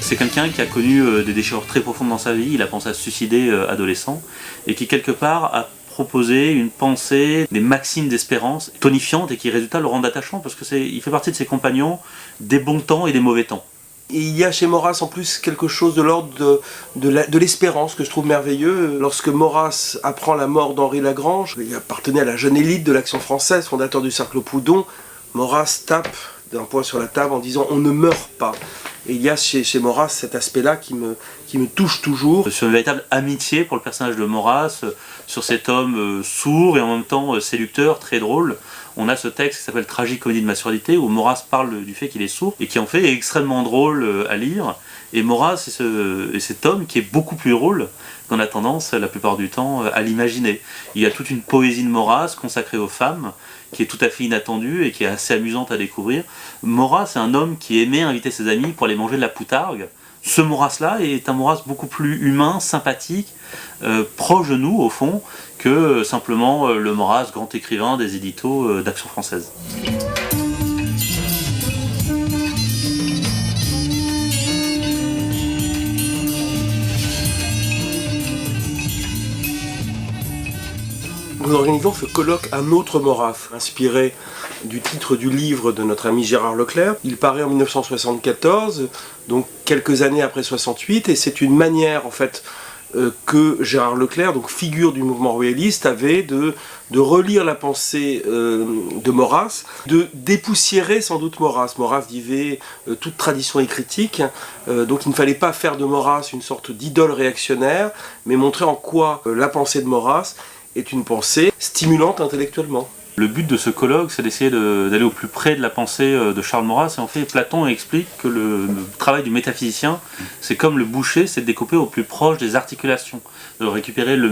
C'est quelqu'un qui a connu des déchirures très profondes dans sa vie, il a pensé à se suicider adolescent, et qui quelque part a proposé une pensée, des maximes d'espérance tonifiantes et qui résultat le rendent attachant parce qu'il fait partie de ses compagnons des bons temps et des mauvais temps. Et il y a chez Maurras en plus quelque chose de l'ordre de l'espérance que je trouve merveilleux. Lorsque Maurras apprend la mort d'Henri Lagrange, il appartenait à la jeune élite de l'Action française, fondateur du Cercle Proudhon, Maurras tape d'un poing sur la table en disant « on ne meurt pas ». Et il y a chez Maurras cet aspect-là qui me touche toujours. Sur une véritable amitié pour le personnage de Maurras, sur cet homme sourd et en même temps séducteur, très drôle. On a ce texte qui s'appelle Tragicomédie de ma surdité, où Maurras parle du fait qu'il est sourd et qui en fait est extrêmement drôle à lire. Et Maurras est cet homme qui est beaucoup plus drôle qu'on a tendance la plupart du temps à l'imaginer. Il y a toute une poésie de Maurras consacrée aux femmes, qui est tout à fait inattendue et qui est assez amusante à découvrir. Maurras est un homme qui aimait inviter ses amis pour aller manger de la poutargue. Ce Maurras-là est un Maurras beaucoup plus humain, sympathique, proche de nous au fond, que simplement le Maurras, grand écrivain des éditos d'Action française. Nous organisons ce colloque Un autre Maurras, inspiré du titre du livre de notre ami Gérard Leclerc. Il paraît en 1974, donc quelques années après 68, et c'est une manière en fait que Gérard Leclerc, donc figure du mouvement royaliste, avait de relire la pensée de Maurras, de dépoussiérer sans doute Maurras. Maurras vivait toute tradition et critique, donc il ne fallait pas faire de Maurras une sorte d'idole réactionnaire, mais montrer en quoi la pensée de Maurras est une pensée stimulante intellectuellement. Le but de ce colloque, c'est d'essayer d'aller au plus près de la pensée de Charles Maurras. Et en fait, Platon explique que le travail du métaphysicien, c'est comme le boucher, c'est de découper au plus proche des articulations, de récupérer le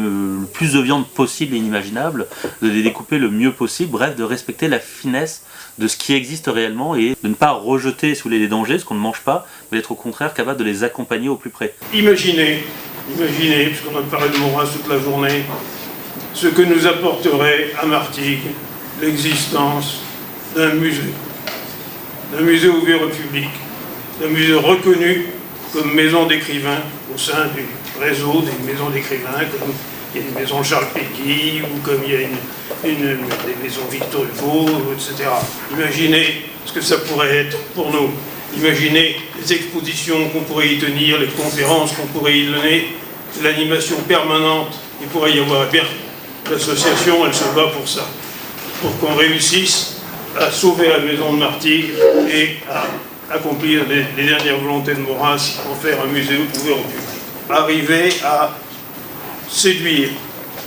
plus de viande possible et inimaginable, de les découper le mieux possible, bref, de respecter la finesse de ce qui existe réellement et de ne pas rejeter sous les dangers ce qu'on ne mange pas, mais d'être au contraire capable de les accompagner au plus près. Imaginez, puisqu'on a parlé de Maurras toute la journée, ce que nous apporterait à Martigues l'existence d'un musée ouvert au public, d'un musée reconnu comme maison d'écrivains au sein du réseau des maisons d'écrivains, comme il y a une maison Charles Péguy, ou comme il y a des maisons Victor Hugo, etc. Imaginez ce que ça pourrait être pour nous. Imaginez les expositions qu'on pourrait y tenir, les conférences qu'on pourrait y donner, l'animation permanente, il pourrait y avoir. Bien, l'association, elle se bat pour ça, pour qu'on réussisse à sauver la maison de Martigues et à accomplir les dernières volontés de Maurras, pour faire un musée ouvert au public. Arriver à séduire,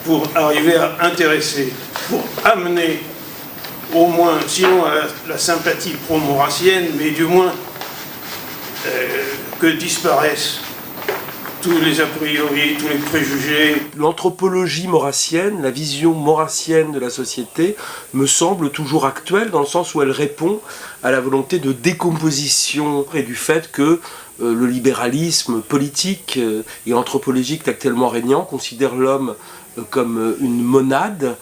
pour arriver à intéresser, pour amener au moins, sinon à la sympathie pro-maurassienne, mais du moins que disparaissent tous les a priori, tous les préjugés. L'anthropologie maurassienne, la vision maurassienne de la société me semble toujours actuelle dans le sens où elle répond à la volonté de décomposition et du fait que le libéralisme politique et anthropologique actuellement régnant considère l'homme comme une monade,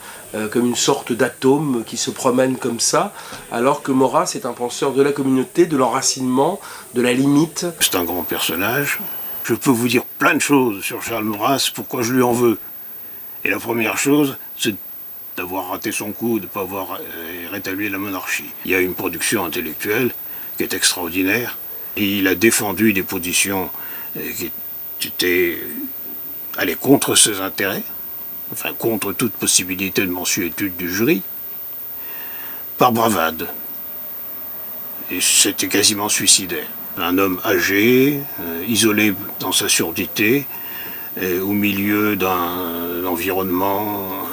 comme une sorte d'atome qui se promène comme ça, alors que Maurras est un penseur de la communauté, de l'enracinement, de la limite. C'est un grand personnage. Je peux vous dire plein de choses sur Charles Maurras, pourquoi je lui en veux. Et la première chose, c'est d'avoir raté son coup, de ne pas avoir rétabli la monarchie. Il y a une production intellectuelle qui est extraordinaire, et il a défendu des positions qui allaient contre ses intérêts, enfin contre toute possibilité de mensuétude du jury, par bravade. Et c'était quasiment suicidaire. Un homme âgé, isolé dans sa surdité, au milieu d'un environnement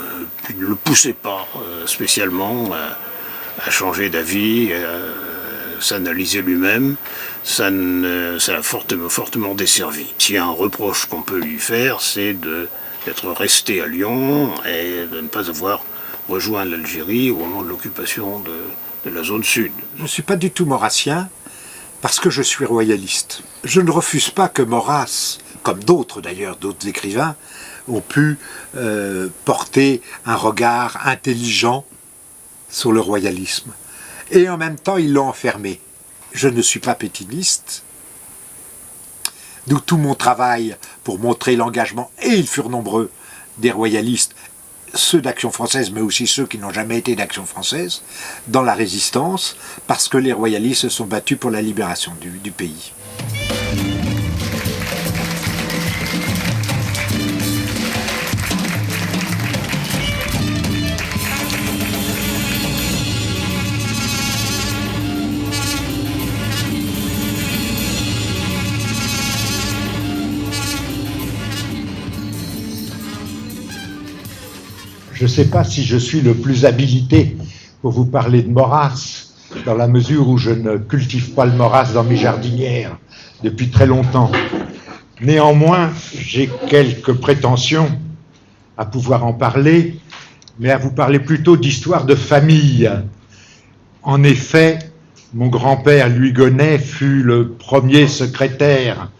qui ne le poussait pas spécialement à changer d'avis, à s'analyser lui-même. Ça l'a fortement desservi. S'il y a un reproche qu'on peut lui faire, c'est d'être resté à Lyon et de ne pas avoir rejoint l'Algérie au moment de l'occupation de la zone sud. Je ne suis pas du tout maurassien parce que je suis royaliste. Je ne refuse pas que Maurras, comme d'autres d'ailleurs, d'autres écrivains, ont pu porter un regard intelligent sur le royalisme. Et en même temps, ils l'ont enfermé. Je ne suis pas pétiniste, d'où tout mon travail pour montrer l'engagement, et ils furent nombreux, des royalistes, ceux d'Action française, mais aussi ceux qui n'ont jamais été d'Action française, dans la résistance, parce que les royalistes se sont battus pour la libération du pays. Je ne sais pas si je suis le plus habilité pour vous parler de Maurras, dans la mesure où je ne cultive pas le Maurras dans mes jardinières depuis très longtemps. Néanmoins, j'ai quelques prétentions à pouvoir en parler, mais à vous parler plutôt d'histoire de famille. En effet, mon grand-père, Louis Gonnet, fut le premier secrétaire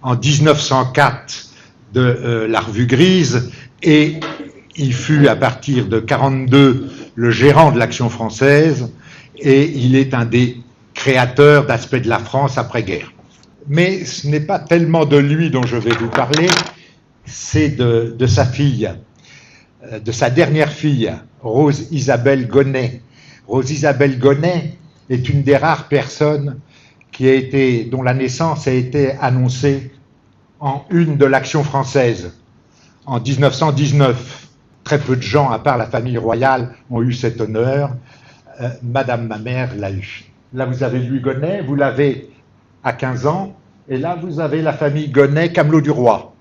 en 1904 de la Revue Grise, et il fut à partir de 1942 le gérant de l'Action française, et il est un des créateurs d'Aspects de la France après-guerre. Mais ce n'est pas tellement de lui dont je vais vous parler, c'est de sa fille, de sa dernière fille, Rose Isabelle Gonnet. Rose Isabelle Gonnet est une des rares personnes dont la naissance a été annoncée en une de l'Action française, en 1919. Très peu de gens, à part la famille royale, ont eu cet honneur. Madame ma mère l'a eu. Là, vous avez Louis Gonnet, vous l'avez à 15 ans, et là, vous avez la famille Gonnet, Camelot du Roi.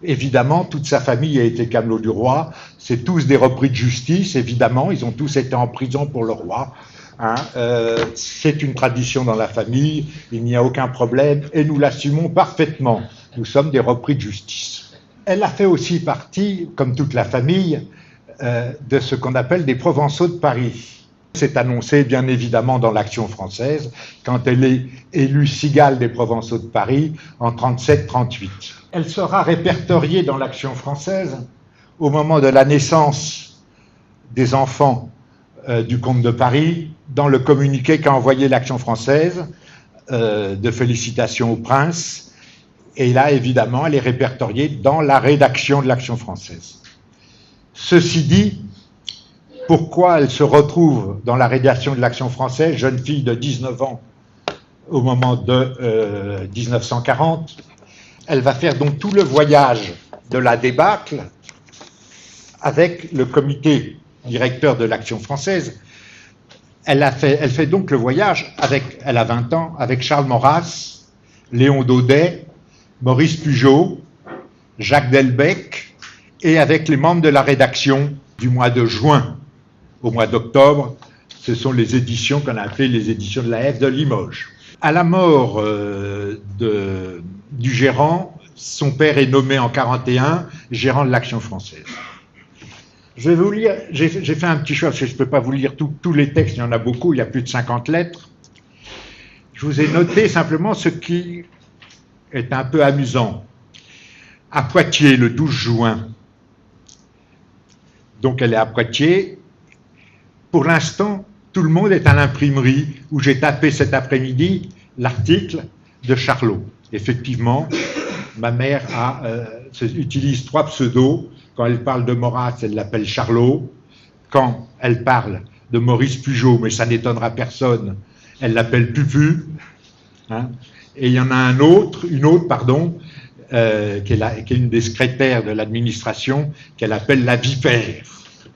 Évidemment, toute sa famille a été Camelot du Roi. C'est tous des repris de justice, évidemment. Ils ont tous été en prison pour le roi. C'est une tradition dans la famille, il n'y a aucun problème, et nous l'assumons parfaitement. Nous sommes des repris de justice. Elle a fait aussi partie, comme toute la famille, de ce qu'on appelle des Provençaux de Paris. C'est annoncé bien évidemment dans l'Action française, quand elle est élue cigale des Provençaux de Paris en 1937-1938. Elle sera répertoriée dans l'Action française au moment de la naissance des enfants du comte de Paris, dans le communiqué qu'a envoyé l'Action française de félicitations au prince. Et là, évidemment, elle est répertoriée dans la rédaction de l'Action française. Ceci dit, pourquoi elle se retrouve dans la rédaction de l'Action française, jeune fille de 19 ans au moment de 1940? Elle va faire donc tout le voyage de la débâcle avec le comité directeur de l'Action française. Elle fait donc le voyage, elle a 20 ans, avec Charles Maurras, Léon Daudet, Maurice Pugeot, Jacques Delbecq, et avec les membres de la rédaction du mois de juin au mois d'octobre. Ce sont les éditions qu'on a appelées les éditions de la F de Limoges. À la mort du gérant, son père est nommé en 1941 gérant de l'Action française. Je vais vous lire, j'ai fait un petit choix, parce que je ne peux pas vous lire tous les textes, il y en a beaucoup, il y a plus de 50 lettres. Je vous ai noté simplement ce qui est un peu amusant. À Poitiers, le 12 juin. Donc elle est à Poitiers. Pour l'instant, tout le monde est à l'imprimerie où j'ai tapé cet après-midi l'article de Charlot. Effectivement, ma mère utilise 3 pseudos. Quand elle parle de Maurras, elle l'appelle Charlot. Quand elle parle de Maurice Pugeot, mais ça n'étonnera personne, elle l'appelle Pupu. Et il y en a une autre, qui est une des secrétaires de l'administration, qu'elle appelle la vipère.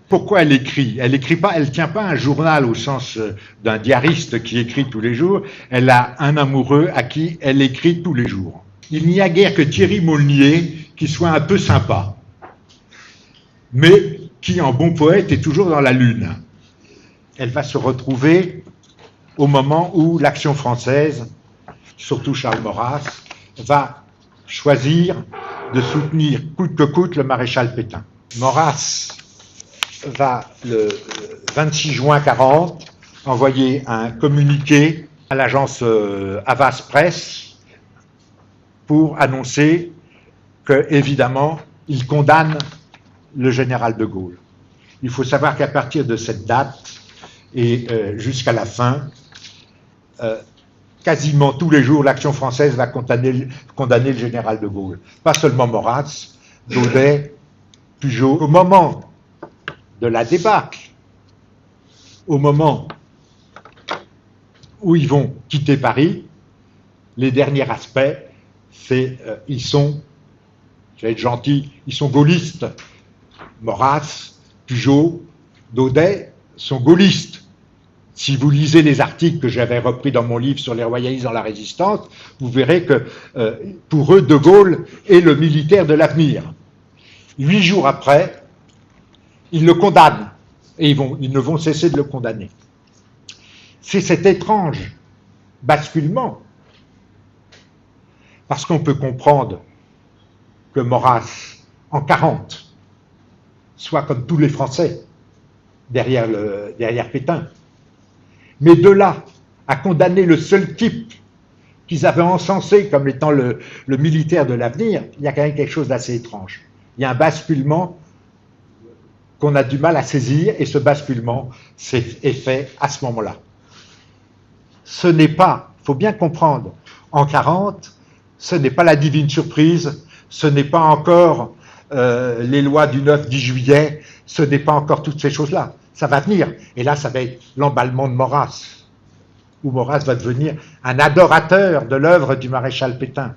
Pourquoi elle écrit? Elle ne tient pas un journal au sens d'un diariste qui écrit tous les jours. Elle a un amoureux à qui elle écrit tous les jours. Il n'y a guère que Thierry Maulnier qui soit un peu sympa. Mais qui, en bon poète, est toujours dans la lune. Elle va se retrouver au moment où l'Action française, surtout Charles Maurras, va choisir de soutenir coûte que coûte le maréchal Pétain. Maurras va, le 26 juin 40, envoyer un communiqué à l'agence Havas Presse pour annoncer que, évidemment, il condamne le général de Gaulle. Il faut savoir qu'à partir de cette date et jusqu'à la fin, quasiment tous les jours, l'Action française va condamner le général de Gaulle. Pas seulement Maurras, Daudet, Pujol. Au moment de la débâcle, au moment où ils vont quitter Paris, les derniers aspects, c'est ils sont, je vais être gentil, ils sont gaullistes. Maurras, Pujol, Daudet sont gaullistes. Si vous lisez les articles que j'avais repris dans mon livre sur les royalistes dans la résistance, vous verrez que pour eux, De Gaulle est le militaire de l'avenir. 8 jours après, ils le condamnent et ils ne vont cesser de le condamner. C'est cet étrange basculement, parce qu'on peut comprendre que Maurras, en 40, soit comme tous les Français, derrière Pétain. Mais de là à condamner le seul type qu'ils avaient encensé comme étant le militaire de l'avenir, il y a quand même quelque chose d'assez étrange. Il y a un basculement qu'on a du mal à saisir, et ce basculement est fait à ce moment-là. Ce n'est pas, il faut bien comprendre, en 40, ce n'est pas la divine surprise, ce n'est pas encore les lois du 9-10 juillet, ce n'est pas encore toutes ces choses-là. Ça va venir. Et là, ça va être l'emballement de Maurras, où Maurras va devenir un adorateur de l'œuvre du maréchal Pétain.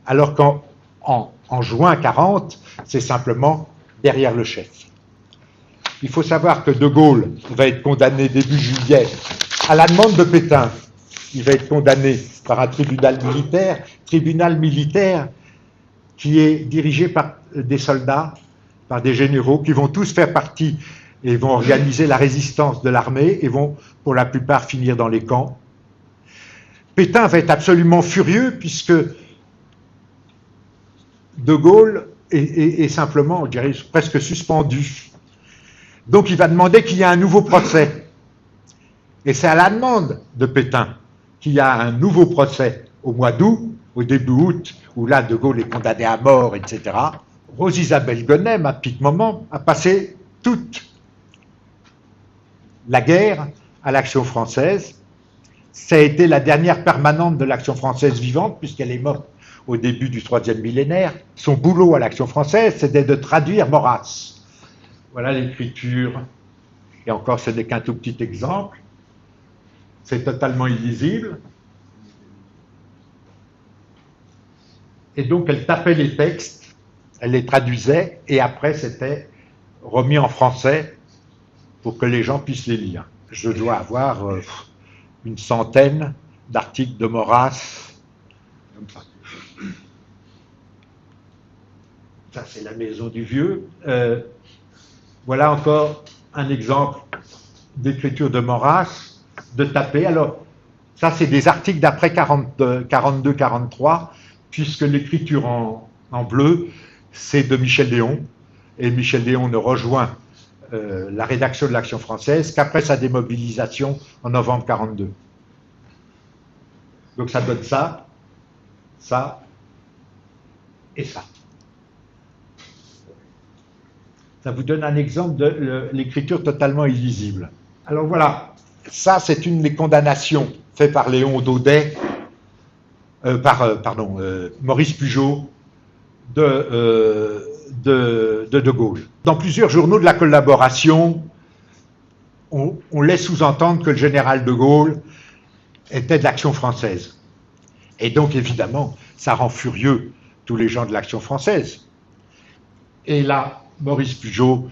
Alors qu'en juin 40, c'est simplement derrière le chef. Il faut savoir que De Gaulle va être condamné début juillet à la demande de Pétain. Il va être condamné par un tribunal militaire qui est dirigé par des soldats, par des généraux qui vont tous faire partie et vont organiser la résistance de l'armée et vont, pour la plupart, finir dans les camps. Pétain va être absolument furieux puisque De Gaulle est simplement, on dirait, presque suspendu. Donc il va demander qu'il y ait un nouveau procès. Et c'est à la demande de Pétain qu'il y a un nouveau procès au mois d'août, au début août, où là De Gaulle est condamné à mort, etc. Rose-Isabelle Gonem, à pic moment, a passé toute la guerre à l'Action française. Ça a été la dernière permanente de l'Action française vivante, puisqu'elle est morte au début du 3e millénaire. Son boulot à l'Action française, c'était de traduire Maurras. Voilà l'écriture. Et encore, ce n'est qu'un tout petit exemple. C'est totalement illisible. Et donc, elle tapait les textes, elle les traduisait, et après, c'était remis en français pour que les gens puissent les lire. Je dois avoir une centaine d'articles de Maurras. Comme ça. Ça, c'est la maison du vieux. Voilà encore un exemple d'écriture de Maurras, de taper. Alors, ça, c'est des articles d'après 42-43, puisque l'écriture en bleu, c'est de Michel Léon, et Michel Léon ne rejoint la rédaction de l'Action française qu'après sa démobilisation en novembre 42. Donc ça donne ça, ça et ça. Ça vous donne un exemple de l'écriture totalement illisible. Alors voilà, ça c'est une des condamnations faites par Léon Daudet, Maurice Pujol de Gaulle. Dans plusieurs journaux de la collaboration, on laisse sous-entendre que le général de Gaulle était de l'Action française. Et donc, évidemment, ça rend furieux tous les gens de l'Action française. Et là, Maurice Pujol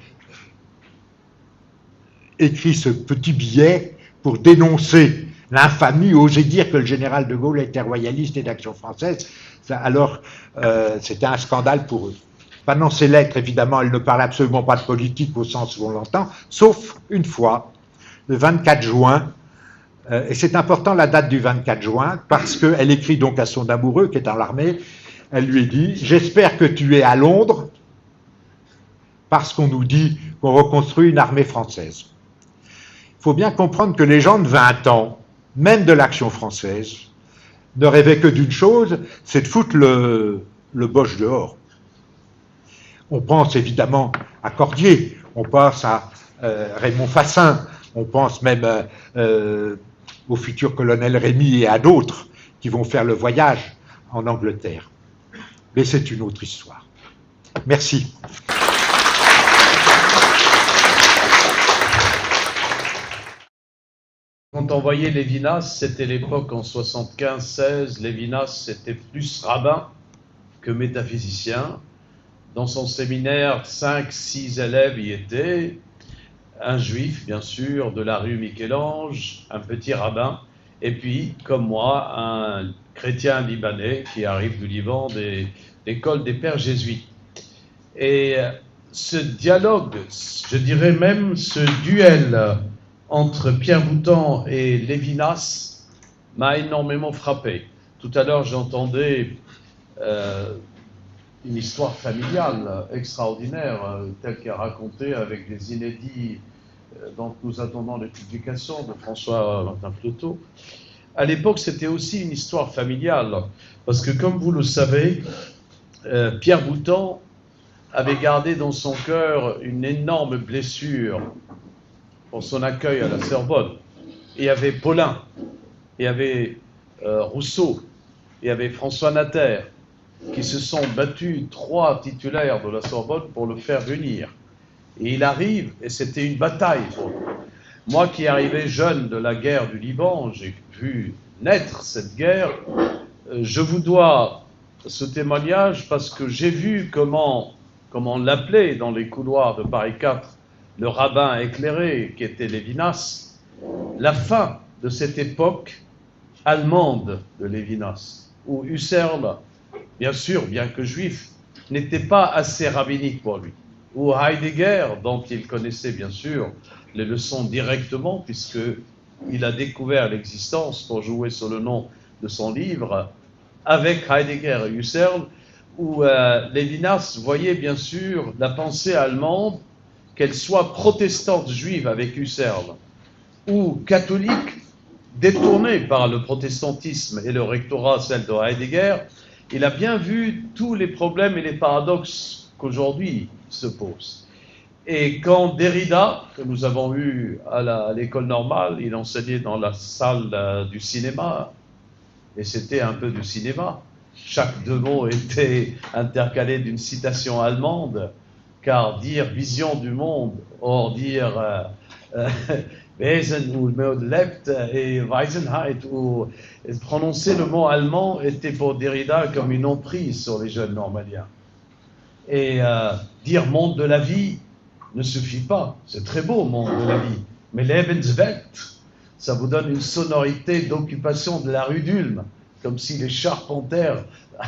écrit ce petit billet pour dénoncer l'infamie, oser dire que le général de Gaulle était royaliste et d'Action française. Alors, c'était un scandale pour eux. Pendant ses lettres, évidemment, elle ne parle absolument pas de politique au sens où on l'entend, sauf une fois, le 24 juin, et c'est important la date du 24 juin, parce qu'elle écrit donc à son amoureux qui est dans l'armée, elle lui dit « J'espère que tu es à Londres, parce qu'on nous dit qu'on reconstruit une armée française. » Il faut bien comprendre que les gens de 20 ans, même de l'Action française, ne rêvaient que d'une chose, c'est de foutre le Boche dehors. On pense évidemment à Cordier, on pense à Raymond Fassin, on pense même au futur colonel Rémy et à d'autres qui vont faire le voyage en Angleterre. Mais c'est une autre histoire. Merci. Quand on voyait Lévinas, c'était l'époque en 75-16, Lévinas c'était plus rabbin que métaphysicien. Dans son séminaire, 5-6 élèves y étaient, un juif bien sûr, de la rue Michel-Ange, un petit rabbin, et puis, comme moi, un chrétien libanais qui arrive du Liban, de l'école des pères jésuites. Et ce dialogue, je dirais même ce duel entre Pierre Boutan et Lévinas m'a énormément frappé. Tout à l'heure, j'entendais une histoire familiale extraordinaire, telle qu'elle est racontée avec des inédits dont nous attendons les publications de François Martin Floteau. À l'époque, c'était aussi une histoire familiale, parce que comme vous le savez, Pierre Boutan avait gardé dans son cœur une énorme blessure pour son accueil à la Sorbonne. Il y avait Paulin, il y avait Rousseau, il y avait François Natter, qui se sont battus, 3 titulaires de la Sorbonne, pour le faire venir. Et il arrive, et c'était une bataille pour lui. Moi qui arrivais jeune de la guerre du Liban, j'ai vu naître cette guerre, je vous dois ce témoignage parce que j'ai vu comment on l'appelait dans les couloirs de Paris 4, le rabbin éclairé qui était Lévinas, la fin de cette époque allemande de Lévinas, où Husserl, bien sûr, bien que juif, n'était pas assez rabbinique pour lui, où Heidegger, dont il connaissait bien sûr les leçons directement, puisqu'il a découvert l'existence pour jouer sur le nom de son livre, avec Heidegger et Husserl, où Lévinas voyait bien sûr la pensée allemande, qu'elle soit protestante juive avec Husserl, ou catholique, détournée par le protestantisme et le rectorat, celle de Heidegger. Il a bien vu tous les problèmes et les paradoxes qu'aujourd'hui se posent. Et quand Derrida, que nous avons eu à l'école normale, il enseignait dans la salle du cinéma, et c'était un peu du cinéma. Chaque 2 mots était intercalé d'une citation allemande, car dire vision du monde, or dire Wesen ou lebt et Weisheit, ou prononcer le mot allemand était pour Derrida comme une emprise sur les jeunes normaliens. Et dire monde de la vie ne suffit pas. C'est très beau, monde de la vie. Mais Lebenswelt, ça vous donne une sonorité d'occupation de la rue d'Ulm, comme si les charpentiers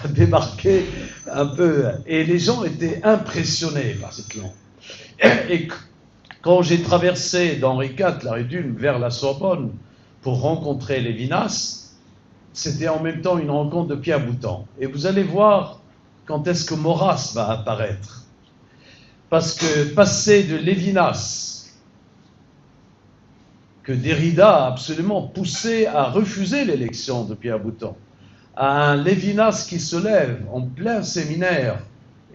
débarquaient un peu. Et les gens étaient impressionnés par cette langue. Et quand j'ai traversé d'Henri IV, la rue d'Ulm, vers la Sorbonne, pour rencontrer Lévinas, c'était en même temps une rencontre de Pierre Boutan. Et vous allez voir quand est-ce que Maurras va apparaître. Parce que passer de Lévinas, que Derrida a absolument poussé à refuser l'élection de Pierre Boutan, à un Lévinas qui se lève en plein séminaire,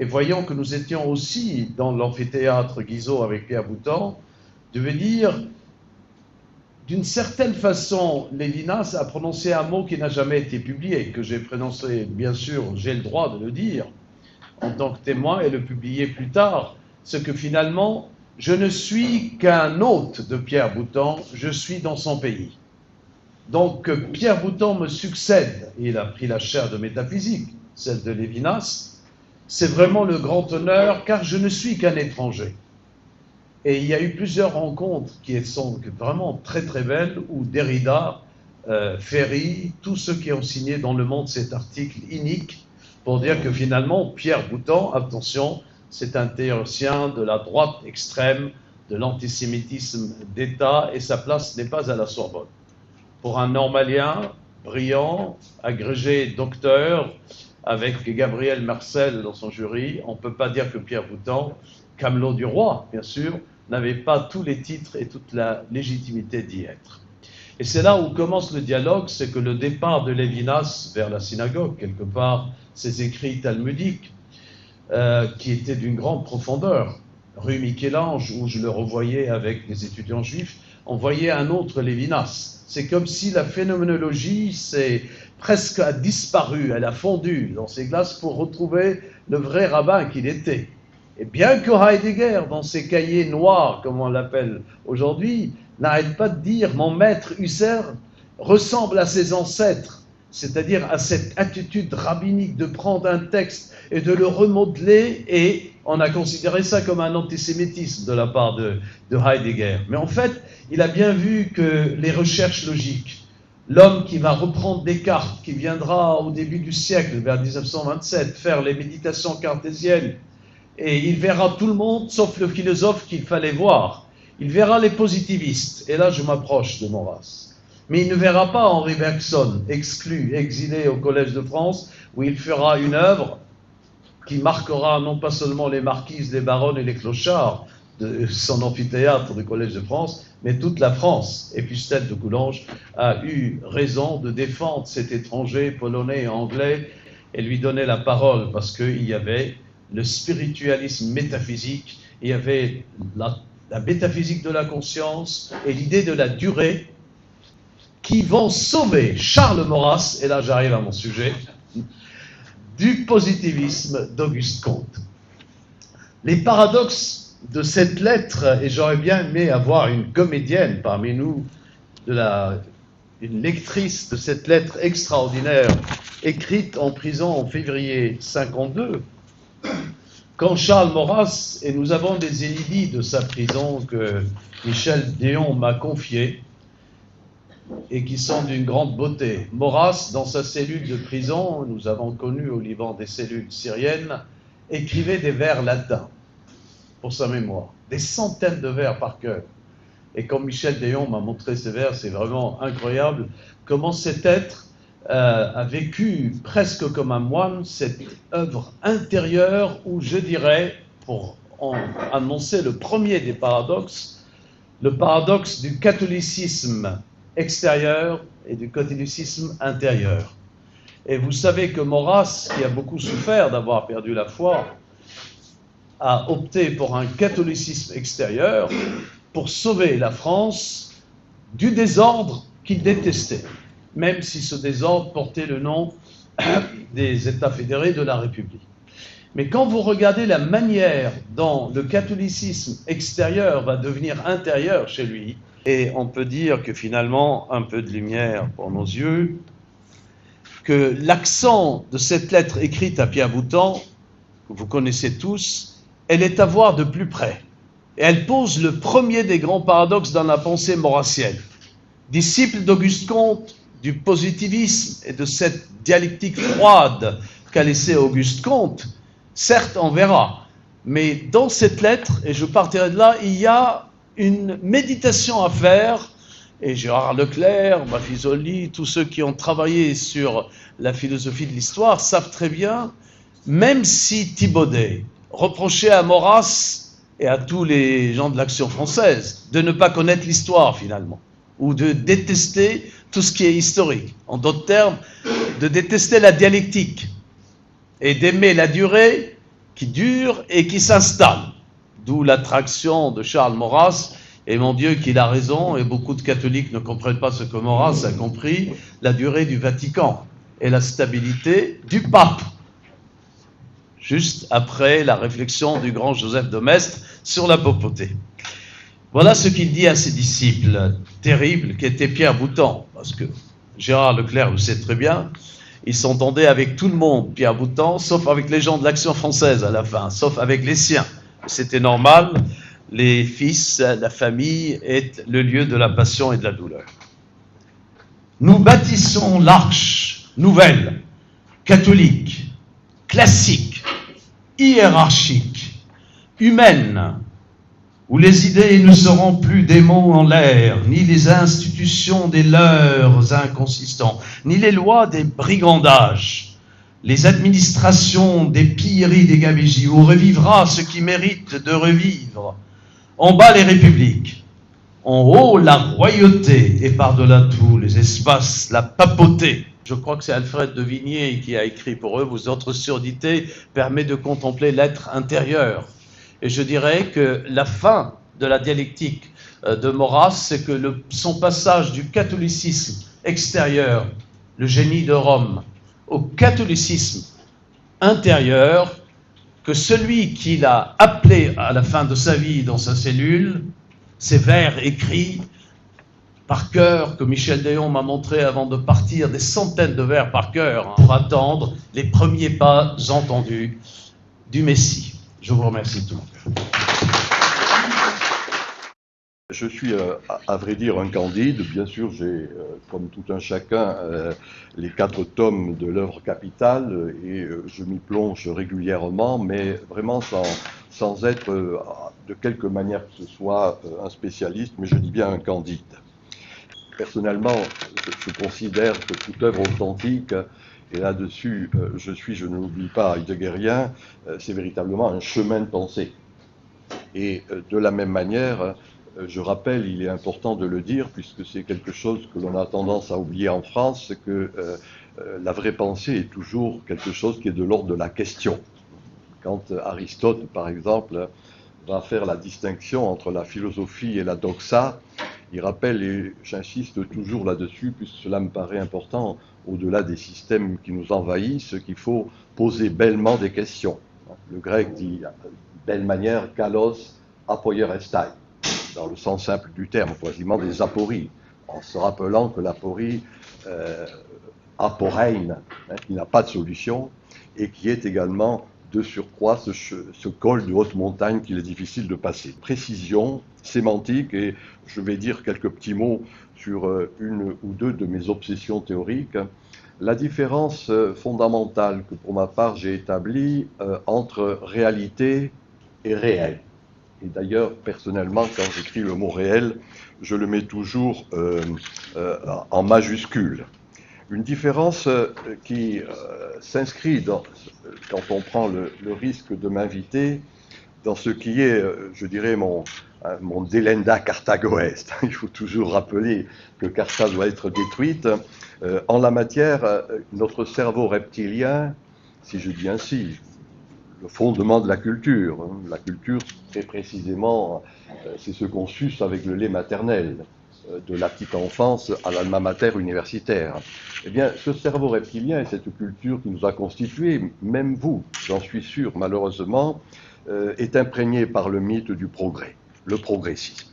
et voyant que nous étions aussi dans l'amphithéâtre Guizot avec Pierre Boutan, devait dire, d'une certaine façon, Lévinas a prononcé un mot qui n'a jamais été publié, que j'ai prononcé, bien sûr, j'ai le droit de le dire, en tant que témoin, et le publier plus tard, ce que finalement, je ne suis qu'un hôte de Pierre Boutan, je suis dans son pays. Donc, Pierre Boutan me succède, et il a pris la chaire de métaphysique, celle de Lévinas, c'est vraiment le grand honneur, car je ne suis qu'un étranger. Et il y a eu plusieurs rencontres qui sont vraiment très très belles, où Derrida, Ferry, tous ceux qui ont signé dans Le Monde cet article inique, pour dire que finalement, Pierre Boutan, attention, c'est un théoricien de la droite extrême, de l'antisémitisme d'État, et sa place n'est pas à la Sorbonne. Pour un normalien, brillant, agrégé docteur, avec Gabriel Marcel dans son jury, on ne peut pas dire que Pierre Boutan, camelot du roi, bien sûr, n'avait pas tous les titres et toute la légitimité d'y être. Et c'est là où commence le dialogue, c'est que le départ de Lévinas vers la synagogue, quelque part, ses écrits talmudiques, qui étaient d'une grande profondeur, rue Michel-Ange, où je le revoyais avec des étudiants juifs, on voyait un autre Lévinas. C'est comme si la phénoménologie presque a disparu, elle a fondu dans ses glaces pour retrouver le vrai rabbin qu'il était. Et bien que Heidegger, dans ses cahiers noirs, comme on l'appelle aujourd'hui, n'arrête pas de dire « mon maître Husserl ressemble à ses ancêtres », c'est-à-dire à cette attitude rabbinique de prendre un texte et de le remodeler, et on a considéré ça comme un antisémitisme de la part de Heidegger. Mais en fait, il a bien vu que les recherches logiques, l'homme qui va reprendre Descartes, qui viendra au début du siècle, vers 1927, faire les méditations cartésiennes, et il verra tout le monde, sauf le philosophe qu'il fallait voir. Il verra les positivistes, et là je m'approche de Maurras. Mais il ne verra pas Henri Bergson, exclu, exilé au Collège de France, où il fera une œuvre qui marquera non pas seulement les marquises, les baronnes et les clochards de son amphithéâtre du Collège de France, mais toute la France. Et Pustel de Coulanges a eu raison de défendre cet étranger polonais et anglais et lui donner la parole, parce qu'il y avait le spiritualisme métaphysique, il y avait la métaphysique de la conscience et l'idée de la durée qui vont sauver Charles Maurras, et là j'arrive à mon sujet, du positivisme d'Auguste Comte. Les paradoxes de cette lettre, et j'aurais bien aimé avoir une comédienne parmi nous, une lectrice de cette lettre extraordinaire, écrite en prison en février 1952, quand Charles Maurras, et nous avons des inédits de sa prison que Michel Déon m'a confiés, et qui sont d'une grande beauté. Maurras, dans sa cellule de prison, nous avons connu au Liban des cellules syriennes, écrivait des vers latins pour sa mémoire, des centaines de vers par cœur. Et quand Michel Déon m'a montré ces vers, c'est vraiment incroyable comment cet être a vécu presque comme un moine cette œuvre intérieure où, je dirais, pour annoncer le premier des paradoxes, le paradoxe du catholicisme extérieur et du catholicisme intérieur. Et vous savez que Maurras, qui a beaucoup souffert d'avoir perdu la foi, a opté pour un catholicisme extérieur pour sauver la France du désordre qu'il détestait, même si ce désordre portait le nom des États fédérés de la République. Mais quand vous regardez la manière dont le catholicisme extérieur va devenir intérieur chez lui, et on peut dire que finalement, un peu de lumière pour nos yeux, que l'accent de cette lettre écrite à Pierre Boutan, que vous connaissez tous, elle est à voir de plus près. Et elle pose le premier des grands paradoxes dans la pensée maurassienne. Disciple d'Auguste Comte, du positivisme et de cette dialectique froide qu'a laissé Auguste Comte, certes on verra, mais dans cette lettre, et je partirai de là, il y a une méditation à faire, et Gérard Leclerc, Maffisoli, tous ceux qui ont travaillé sur la philosophie de l'histoire savent très bien, même si Thibaudet reprochait à Maurras et à tous les gens de l'Action française de ne pas connaître l'histoire finalement, ou de détester tout ce qui est historique, en d'autres termes, de détester la dialectique, et d'aimer la durée qui dure et qui s'installe. D'où l'attraction de Charles Maurras, et mon Dieu qu'il a raison, et beaucoup de catholiques ne comprennent pas ce que Maurras a compris, la durée du Vatican et la stabilité du pape, juste après la réflexion du grand Joseph de Maistre sur la papauté. Voilà ce qu'il dit à ses disciples terribles qu'était Pierre Boutan, parce que Gérard Leclerc le sait très bien, il s'entendait avec tout le monde, Pierre Boutan, sauf avec les gens de l'Action française à la fin, sauf avec les siens. C'était normal, les fils, la famille est le lieu de la passion et de la douleur. Nous bâtissons l'arche nouvelle, catholique, classique, hiérarchique, humaine, où les idées ne seront plus des mots en l'air, ni les institutions des leurs inconsistants, ni les lois des brigandages, les administrations des pilleries des gabegies, où revivra ce qui mérite de revivre. En bas les républiques, en haut la royauté, et par-delà tout les espaces, la papauté. Je crois que c'est Alfred de Vigny qui a écrit pour eux « Vos autres surdités permet de contempler l'être intérieur ». Et je dirais que la fin de la dialectique de Maurras, c'est que son passage du catholicisme extérieur, le génie de Rome, au catholicisme intérieur, que celui qui l'a appelé à la fin de sa vie dans sa cellule, ces vers écrits par cœur, que Michel Déon m'a montré avant de partir, des centaines de vers par cœur, pour attendre les premiers pas entendus du Messie. Je vous remercie tous. Je suis, à vrai dire, un Candide. Bien sûr, j'ai, comme tout un chacun, les 4 tomes de l'œuvre capitale et je m'y plonge régulièrement, mais vraiment sans être, de quelque manière que ce soit, un spécialiste, mais je dis bien un Candide. Personnellement, je considère que toute œuvre authentique, et là-dessus, je ne l'oublie pas, heideggerien, c'est véritablement un chemin de pensée. Et de la même manière, je rappelle, il est important de le dire, puisque c'est quelque chose que l'on a tendance à oublier en France, c'est que la vraie pensée est toujours quelque chose qui est de l'ordre de la question. Quand Aristote, par exemple, va faire la distinction entre la philosophie et la doxa, il rappelle, et j'insiste toujours là-dessus, puisque cela me paraît important, au-delà des systèmes qui nous envahissent, qu'il faut poser bellement des questions. Le grec dit de belle manière, kalos apoierestai, dans le sens simple du terme, quasiment des apories, en se rappelant que l'aporie aporein, qui n'a pas de solution, et qui est également de surcroît ce col de haute montagne qu'il est difficile de passer. Précision, sémantique, et je vais dire quelques petits mots sur une ou deux de mes obsessions théoriques. La différence fondamentale que pour ma part j'ai établie entre réalité et réel. Et d'ailleurs, personnellement, quand j'écris le mot réel, je le mets toujours en majuscule. Une différence qui s'inscrit, quand on prend le risque de m'inviter, dans ce qui est, je dirais, mon Delenda Carthagoès. Il faut toujours rappeler que Carthage doit être détruite. En la matière, notre cerveau reptilien, si je dis ainsi, le fondement de la culture. La culture, très précisément, c'est ce qu'on suce avec le lait maternel, de la petite enfance à l'alma mater universitaire. Eh bien, ce cerveau reptilien et cette culture qui nous a constitués, même vous, j'en suis sûr, malheureusement, est imprégné par le mythe du progrès, le progressisme.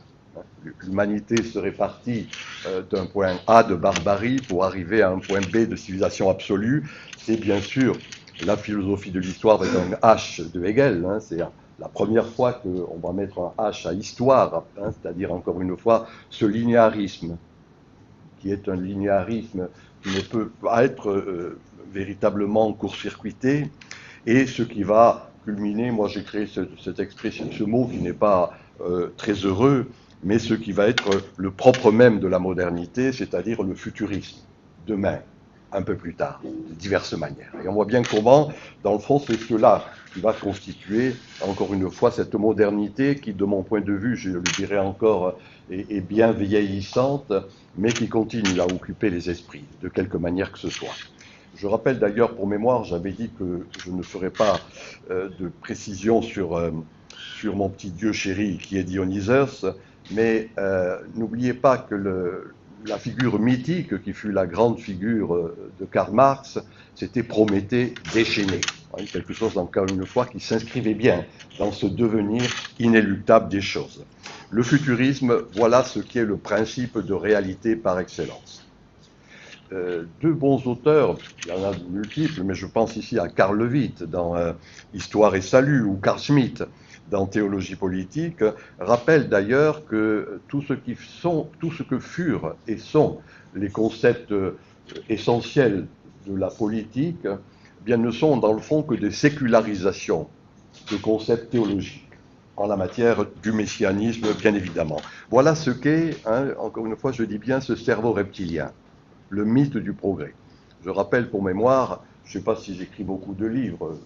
L'humanité serait partie d'un point A de barbarie pour arriver à un point B de civilisation absolue. C'est bien sûr la philosophie de l'histoire avec un H de Hegel, c'est la première fois qu'on va mettre un H à histoire, c'est-à-dire encore une fois ce linéarisme, qui est un linéarisme qui ne peut pas être véritablement court-circuité, et ce qui va culminer, moi j'ai créé cette expression, ce mot qui n'est pas très heureux, mais ce qui va être le propre même de la modernité, c'est-à-dire le futurisme, demain, un peu plus tard, de diverses manières. Et on voit bien comment, dans le fond, c'est cela qui va constituer, encore une fois, cette modernité qui, de mon point de vue, je le dirais encore, est bien vieillissante, mais qui continue à occuper les esprits, de quelque manière que ce soit. Je rappelle d'ailleurs, pour mémoire, j'avais dit que je ne ferais pas de précision sur mon petit dieu chéri qui est Dionysos, mais n'oubliez pas que la figure mythique qui fut la grande figure de Karl Marx, c'était Prométhée déchaîné. Quelque chose, encore une fois, qui s'inscrivait bien dans ce devenir inéluctable des choses. Le futurisme, voilà ce qui est le principe de réalité par excellence. Deux bons auteurs, il y en a de multiples, mais je pense ici à Karl Levitt dans Histoire et Salut, ou Carl Schmitt dans Théologie politique, rappellent d'ailleurs que tout ce que furent et sont les concepts essentiels de la politique bien, ne sont dans le fond que des sécularisations de concepts théologiques en la matière du messianisme, bien évidemment. Voilà ce qu'est, encore une fois, je dis bien, ce cerveau reptilien, le mythe du progrès. Je rappelle pour mémoire, je ne sais pas si j'écris beaucoup de livres,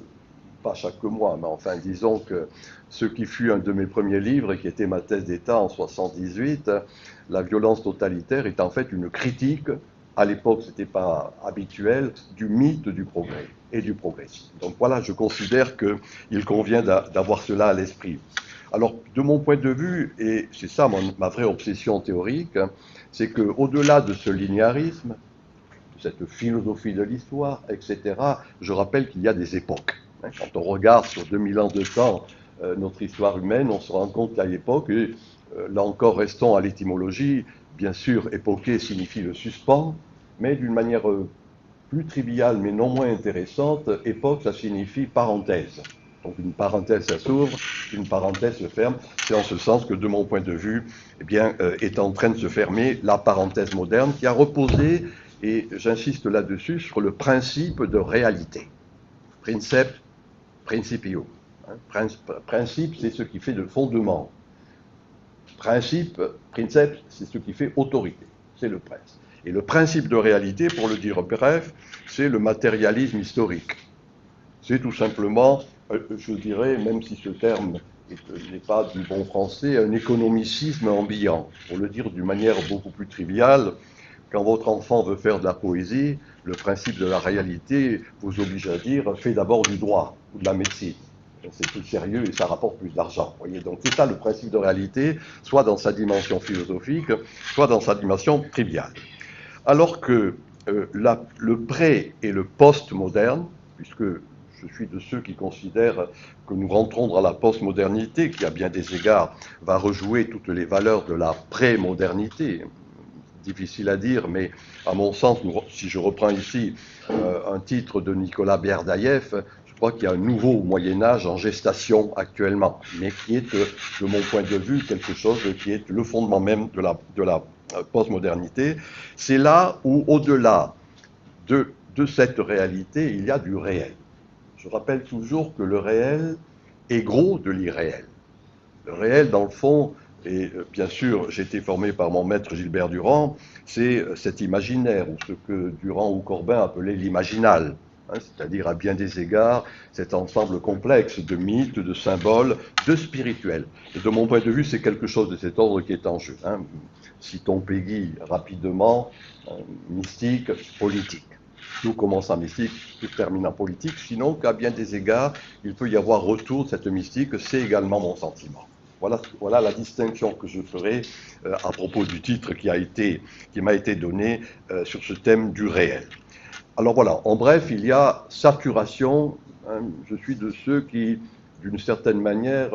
pas chaque mois, mais enfin, disons que ce qui fut un de mes premiers livres, et qui était ma thèse d'État en 1978, La violence totalitaire, est en fait une critique, à l'époque ce n'était pas habituel, du mythe du progrès et du progressisme. Donc voilà, je considère qu'il convient d'avoir cela à l'esprit. Alors, de mon point de vue, et c'est ça ma vraie obsession théorique, c'est qu'au-delà de ce linéarisme, de cette philosophie de l'histoire, etc., je rappelle qu'il y a des époques. Quand on regarde sur 2000 ans de temps notre histoire humaine, on se rend compte qu'à l'époque, et là encore restons à l'étymologie, bien sûr, époquer signifie le suspens, mais d'une manière plus triviale mais non moins intéressante, époque, ça signifie parenthèse. Donc une parenthèse, ça s'ouvre, une parenthèse se ferme. C'est en ce sens que, de mon point de vue, eh bien, est en train de se fermer la parenthèse moderne qui a reposé, et j'insiste là-dessus, sur le principe de réalité. Princeps principio. Principe, c'est ce qui fait le fondement. Principe, princeps, c'est ce qui fait autorité. C'est le prince. Et le principe de réalité, pour le dire bref, c'est le matérialisme historique. C'est tout simplement, je dirais, même si ce terme n'est pas du bon français, un économicisme ambiant. Pour le dire d'une manière beaucoup plus triviale, quand votre enfant veut faire de la poésie, le principe de la réalité vous oblige à dire « fais d'abord du droit ou de la médecine ». C'est plus sérieux et ça rapporte plus d'argent. Donc c'est ça le principe de réalité, soit dans sa dimension philosophique, soit dans sa dimension triviale. Alors que le pré- et le post-moderne, puisque je suis de ceux qui considèrent que nous rentrons dans la post-modernité, qui à bien des égards va rejouer toutes les valeurs de la pré-modernité. Difficile à dire, mais à mon sens, si je reprends ici un titre de Nicolas Berdaïev, je crois qu'il y a un nouveau Moyen-Âge en gestation actuellement, mais qui est, de mon point de vue, quelque chose qui est le fondement même de la postmodernité. C'est là où, au-delà de cette réalité, il y a du réel. Je rappelle toujours que le réel est gros de l'irréel. Le réel, dans le fond, et bien sûr, j'ai été formé par mon maître Gilbert Durand, c'est cet imaginaire, ou ce que Durand ou Corbin appelaient l'imaginal, c'est-à-dire à bien des égards, cet ensemble complexe de mythes, de symboles, de spirituels. Et de mon point de vue, c'est quelque chose de cet ordre qui est en jeu. Citons Péguy rapidement, mystique, politique. Tout commence en mystique, tout termine en politique, sinon qu'à bien des égards, il peut y avoir retour de cette mystique, c'est également mon sentiment. Voilà la distinction que je ferai à propos du titre qui m'a été donné sur ce thème du réel. Alors voilà, en bref, il y a saturation. Je suis de ceux qui, d'une certaine manière,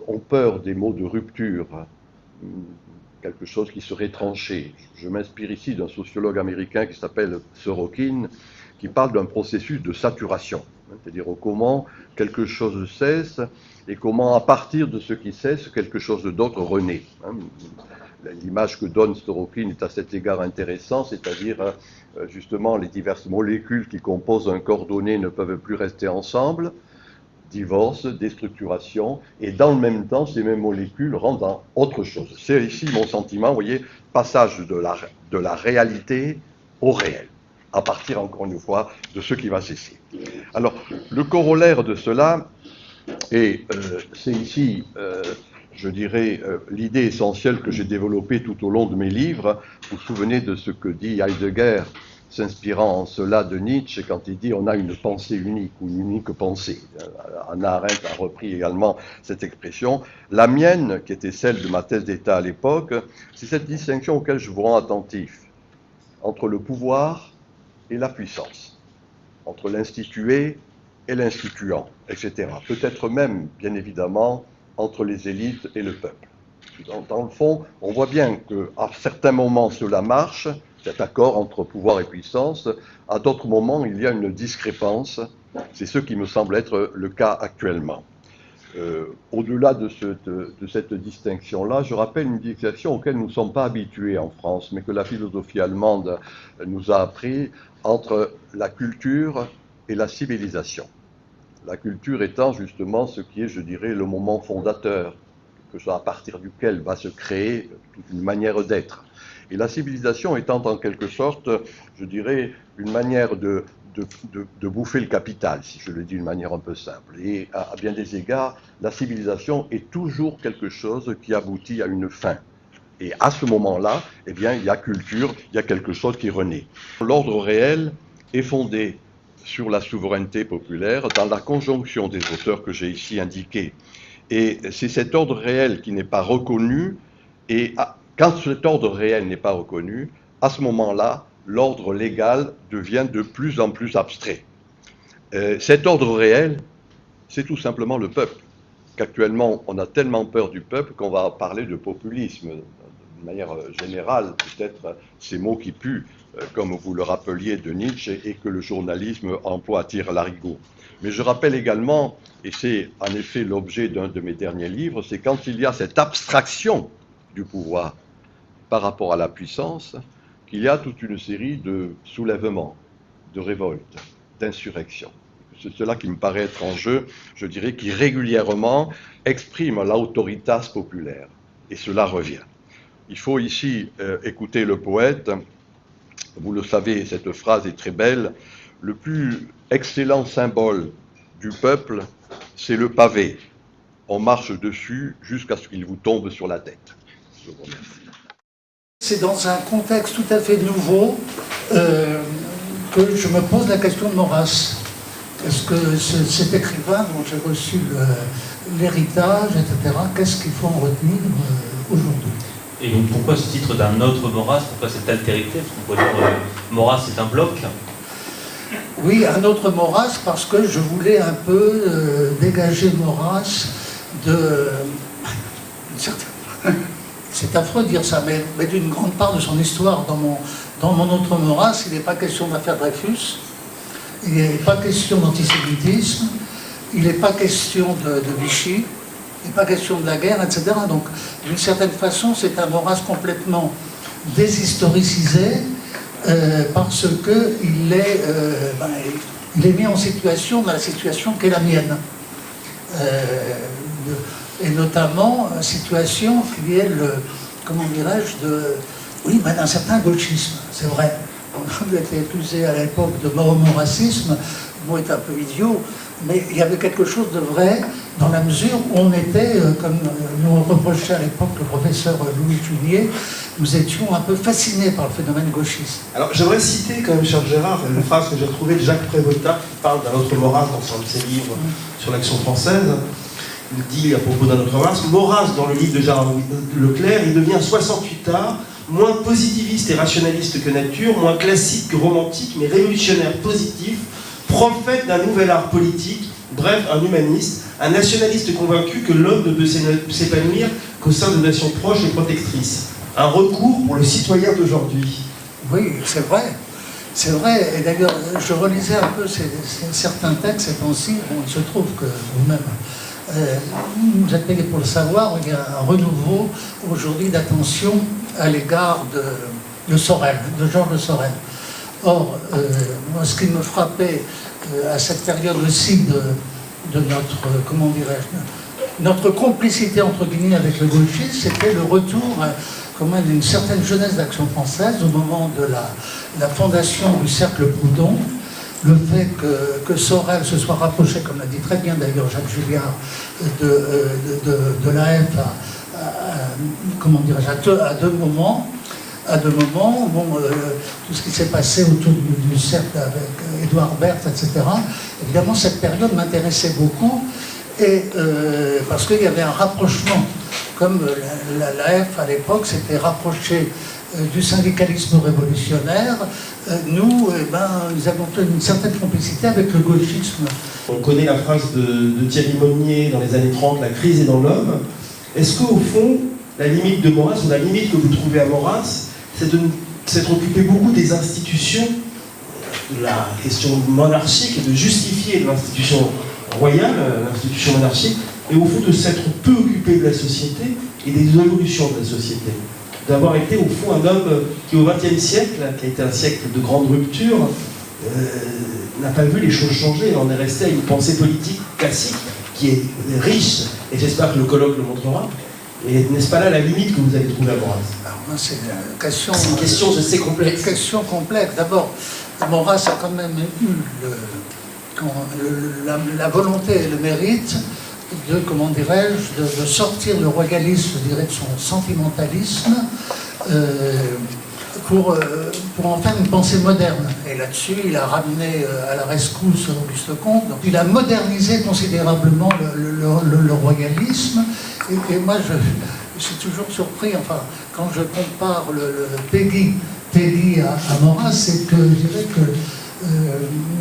ont peur des mots de rupture, quelque chose qui serait tranché. Je m'inspire ici d'un sociologue américain qui s'appelle Sorokin, qui parle d'un processus de saturation, c'est-à-dire comment quelque chose cesse et comment, à partir de ce qui cesse, quelque chose d'autre renaît. L'image que donne Sorokin est à cet égard intéressante, c'est-à-dire justement les diverses molécules qui composent un corps donné ne peuvent plus rester ensemble, divorce, déstructuration, et dans le même temps, ces mêmes molécules rendent autre chose. C'est ici mon sentiment, vous voyez, passage de la réalité au réel, à partir, encore une fois, de ce qui va cesser. Alors, le corollaire de cela, et c'est ici, je dirais, l'idée essentielle que j'ai développée tout au long de mes livres. Vous vous souvenez de ce que dit Heidegger, s'inspirant en cela de Nietzsche, quand il dit on a une pensée unique ou une unique pensée. Hannah Arendt a repris également cette expression. La mienne, qui était celle de ma thèse d'État à l'époque, c'est cette distinction auquel je vous rends attentif, entre le pouvoir et la puissance, entre l'institué et l'instituant, etc. Peut-être même, bien évidemment, entre les élites et le peuple. Dans le fond, on voit bien qu'à certains moments cela marche, cet accord entre pouvoir et puissance. À d'autres moments, il y a une discrépance. C'est ce qui me semble être le cas actuellement. Au-delà de cette distinction-là, je rappelle une distinction auquel nous ne sommes pas habitués en France, mais que la philosophie allemande nous a appris entre la culture et la civilisation. La culture étant justement ce qui est, je dirais, le moment fondateur, que ce soit à partir duquel va se créer toute une manière d'être. Et la civilisation étant en quelque sorte, je dirais, une manière de bouffer le capital, si je le dis d'une manière un peu simple. Et à bien des égards, la civilisation est toujours quelque chose qui aboutit à une fin. Et à ce moment-là, eh bien, il y a culture, il y a quelque chose qui renaît. L'ordre réel est fondé sur la souveraineté populaire dans la conjonction des auteurs que j'ai ici indiqués. Et c'est cet ordre réel qui n'est pas reconnu, et quand cet ordre réel n'est pas reconnu, à ce moment-là, l'ordre légal devient de plus en plus abstrait. Cet ordre réel, c'est tout simplement le peuple. Qu'actuellement, on a tellement peur du peuple qu'on va parler de populisme. De manière générale, peut-être ces mots qui puent, comme vous le rappeliez de Nietzsche, et que le journalisme emploie à tire-larigot. Mais je rappelle également, et c'est en effet l'objet d'un de mes derniers livres, c'est quand il y a cette abstraction du pouvoir par rapport à la puissance, qu'il y a toute une série de soulèvements, de révoltes, d'insurrections. C'est cela qui me paraît être en jeu, je dirais, qui régulièrement exprime l'autoritas populaire. Et cela revient. Il faut ici écouter le poète. Vous le savez, cette phrase est très belle. Le plus excellent symbole du peuple, c'est le pavé. On marche dessus jusqu'à ce qu'il vous tombe sur la tête. Je vous remercie. C'est dans un contexte tout à fait nouveau que je me pose la question de Maurras. Est-ce que cet écrivain dont j'ai reçu l'héritage, etc., qu'est-ce qu'il faut en retenir aujourd'hui? Et donc pourquoi ce titre d'un autre Maurras? Pourquoi cette altérité? Parce qu'on pourrait dire Maurras c'est un bloc. Oui, un autre Maurras parce que je voulais un peu dégager Maurras de... C'est affreux de dire ça, mais d'une grande part de son histoire. Dans mon autre Maurras, il n'est pas question de l'affaire Dreyfus, il n'est pas question d'antisémitisme, il n'est pas question de Vichy, il n'est pas question de la guerre, etc. Donc, d'une certaine façon, c'est un Maurras complètement déshistoricisé parce qu'il est mis en situation, dans la situation qui est la mienne. Et notamment, une situation qui est, comment dirais-je, d'un certain gauchisme, c'est vrai. On a été accusé à l'époque de maurassisme, le mot est un peu idiot, mais il y avait quelque chose de vrai dans la mesure où on était, comme nous reprochait à l'époque le professeur Louis Junier, nous étions un peu fascinés par le phénomène gauchiste. Alors j'aimerais citer quand même, cher Gérard, une phrase que j'ai retrouvée de Jacques Prévota qui parle d'un autre Maurras dans un de ses livres sur l'Action française. Il dit à propos d'un autre Maurras, Maurras, dans le livre de Gérard Leclerc, il devient 68 tard, moins positiviste et rationaliste que nature, moins classique que romantique, mais révolutionnaire positif, prophète d'un nouvel art politique, bref, un humaniste, un nationaliste convaincu que l'homme ne peut s'épanouir qu'au sein de nations proches et protectrices. Un recours pour le citoyen d'aujourd'hui. Oui, c'est vrai. C'est vrai. Et d'ailleurs, je relisais un peu certains textes ces temps-ci. Bon, il se trouve que vous-même, vous êtes payé pour le savoir, il y a un renouveau aujourd'hui d'attention à l'égard de Sorel, de Georges Sorel. Or, moi, ce qui me frappait à cette période aussi de notre, comment dirais-je, notre complicité entre guillemets avec le gauchisme, c'était le retour d'une certaine jeunesse d'Action française au moment de la fondation du Cercle Proudhon, le fait que Sorel se soit rapproché, comme l'a dit très bien d'ailleurs Jacques Julliard, de l'AF à deux moments. Bon, tout ce qui s'est passé autour du cercle avec Édouard Berthe, etc. Évidemment, cette période m'intéressait beaucoup, et parce qu'il y avait un rapprochement, comme l'AF à l'époque s'était rapprochée du syndicalisme révolutionnaire, nous avons une certaine complicité avec le gauchisme. On connaît la phrase de Thierry Monnier dans les années 30, la crise est dans l'homme. Est-ce qu'au fond, la limite de Maurras, ou la limite que vous trouvez à Maurras, c'est de s'être occupé beaucoup des institutions, de la question monarchique, et de justifier l'institution royale, l'institution monarchique, et au fond de s'être peu occupé de la société et des évolutions de la société. D'avoir été au fond un homme qui au XXe siècle, qui a été un siècle de grande rupture, n'a pas vu les choses changer. On est resté à une pensée politique classique qui est riche, et j'espère que le colloque le montrera. Et n'est-ce pas là la limite que vous avez trouvée à Maurras? C'est une question, je sais, complexe. Une question complexe. D'abord, Maurras a quand même eu la volonté et le mérite de, comment dirais-je, de sortir le royalisme, je dirais, de son sentimentalisme, pour en faire une pensée moderne. Et là-dessus, il a ramené à la rescousse Auguste Comte. Donc, il a modernisé considérablement le royalisme. Et moi, je suis toujours surpris, enfin, quand je compare le Péguy à Maurras, c'est que je dirais que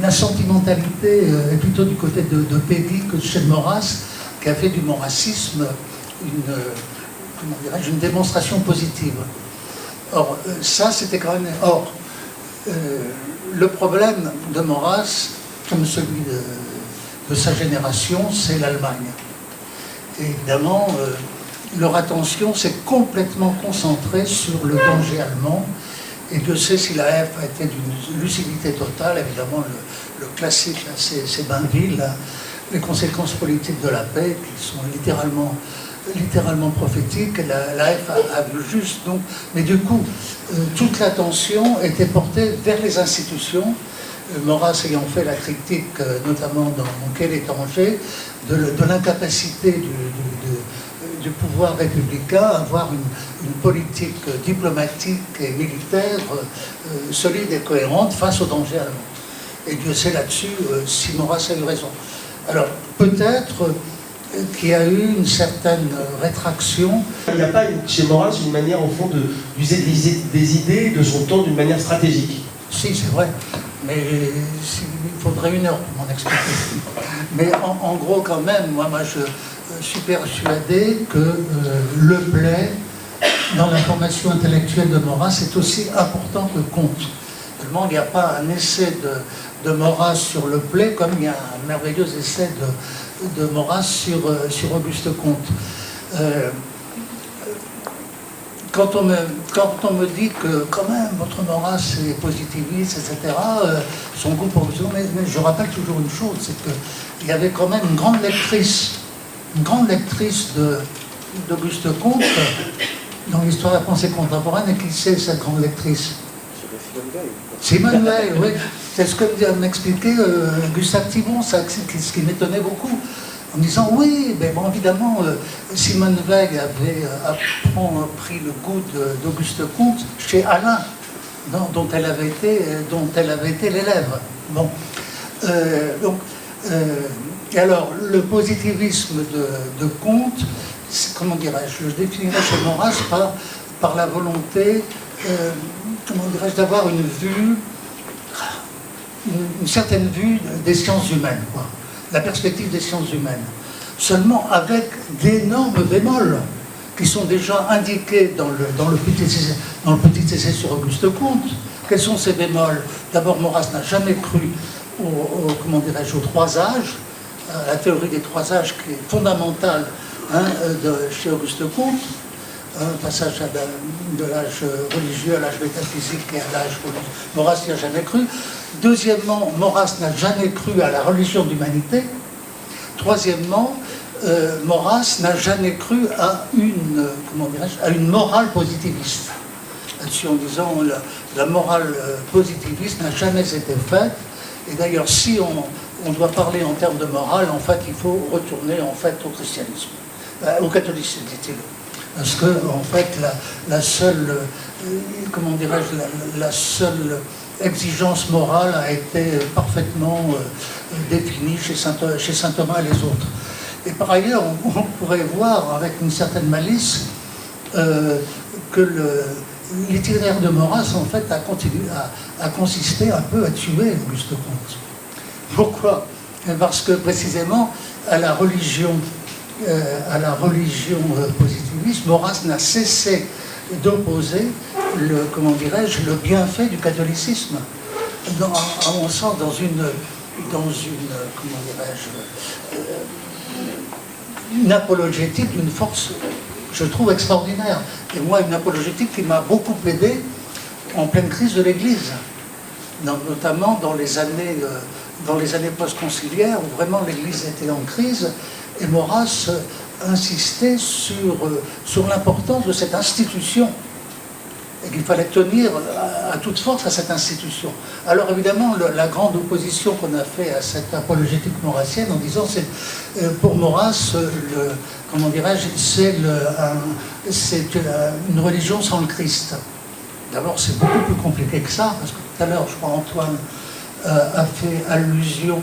la sentimentalité est plutôt du côté de Péguy que chez Maurras, qui a fait du maurassisme une démonstration positive. Or, ça, c'était quand même... Or, le problème de Maurras, comme celui de sa génération, c'est l'Allemagne. Et évidemment, leur attention s'est complètement concentrée sur le danger allemand. Et Dieu sait si la F a été d'une lucidité totale. Évidemment, le classique, c'est Bainville, les conséquences politiques de la paix, qui sont littéralement prophétiques. La F a vu juste. Donc, mais du coup, toute l'attention était portée vers les institutions. Maurras ayant fait la critique, notamment dans Quel étranger, de l'incapacité du pouvoir républicain à avoir une politique diplomatique et militaire solide et cohérente face au danger allemand. Et Dieu sait là-dessus si Maurras a eu raison. Alors, peut-être qu'il y a eu une certaine rétraction. Il n'y a pas chez Maurras une manière, au fond, d'user des idées de son temps d'une manière stratégique. Si, c'est vrai. Mais il faudrait une heure pour m'en expliquer. Mais en gros, quand même, moi je suis persuadé que le Play, dans la formation intellectuelle de Maurras, est aussi important que Comte. Seulement, il n'y a pas un essai de Maurras sur le Play, comme il y a un merveilleux essai de Maurras sur Auguste Comte. Quand on me dit que quand même votre Maurras est positiviste, etc., son goût pour Auguste Comte, mais je rappelle toujours une chose, c'est qu'il y avait quand même une grande lectrice d'Auguste Comte dans l'histoire de la pensée contemporaine. Et qui c'est cette grande lectrice? Simone Weil, oui. C'est ce que m'expliquait Gustave Thibon, ce qui m'étonnait beaucoup. En disant oui, mais bon, évidemment, Simone Weil avait pris le goût d'Auguste Comte chez Alain, dont elle avait été l'élève. Bon, et alors, le positivisme de Comte, comment dirais-je, je définirais chez Maurras par la volonté, comment dirais-je, d'avoir une certaine vue des sciences humaines, quoi. La perspective des sciences humaines, seulement avec d'énormes bémols qui sont déjà indiqués dans le petit essai sur Auguste Comte. Quels sont ces bémols? D'abord, Maurras n'a jamais cru comment dirais-je, aux trois âges, la théorie des trois âges qui est fondamentale chez Auguste Comte, passage de l'âge religieux à l'âge métaphysique et à l'âge religieux. Maurras n'y a jamais cru. Deuxièmement, Maurras n'a jamais cru à la religion d'humanité. Troisièmement, Maurras n'a jamais cru à une morale positiviste. Là-dessus, en disant la morale positiviste n'a jamais été faite. Et d'ailleurs, si on doit parler en termes de morale, en fait, il faut retourner en fait au christianisme, au catholicisme, dit-il. Parce que, en fait, la seule, comment dirais-je, la seule exigence morale a été parfaitement définie chez saint Thomas et les autres. Et par ailleurs, on pourrait voir avec une certaine malice que l'itinéraire de Maurras, en fait, a consisté un peu à tuer Auguste Comte. Pourquoi? Parce que, précisément, à la religion positiviste, Maurras n'a cessé d'opposer le bienfait du catholicisme. À mon sens, dans une apologétique d'une force, je trouve, extraordinaire. Et moi, une apologétique qui m'a beaucoup aidé en pleine crise de l'Église. notamment dans les années post-conciliaires où vraiment l'Église était en crise, et Maurras insistait sur l'importance de cette institution et qu'il fallait tenir à toute force à cette institution. Alors évidemment, la grande opposition qu'on a fait à cette apologétique maurassienne en disant c'est pour Maurras, comment dirais-je, c'est une religion sans le Christ. D'abord, c'est beaucoup plus compliqué que ça, parce que tout à l'heure, je crois Antoine a fait allusion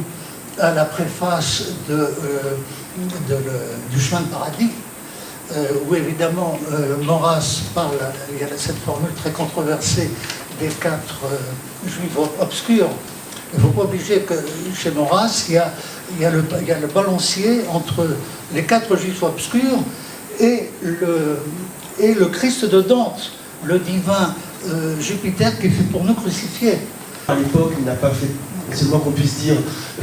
à la préface du chemin de paradis, où évidemment Maurras parle, il y a cette formule très controversée des 4 juifs obscurs. Il ne faut pas obliger que chez Maurras, il y a le balancier entre les 4 juifs obscurs et le Christ de Dante, le divin Jupiter qui fut pour nous crucifié. À l'époque, il n'a pas fait, c'est le moins qu'on puisse dire,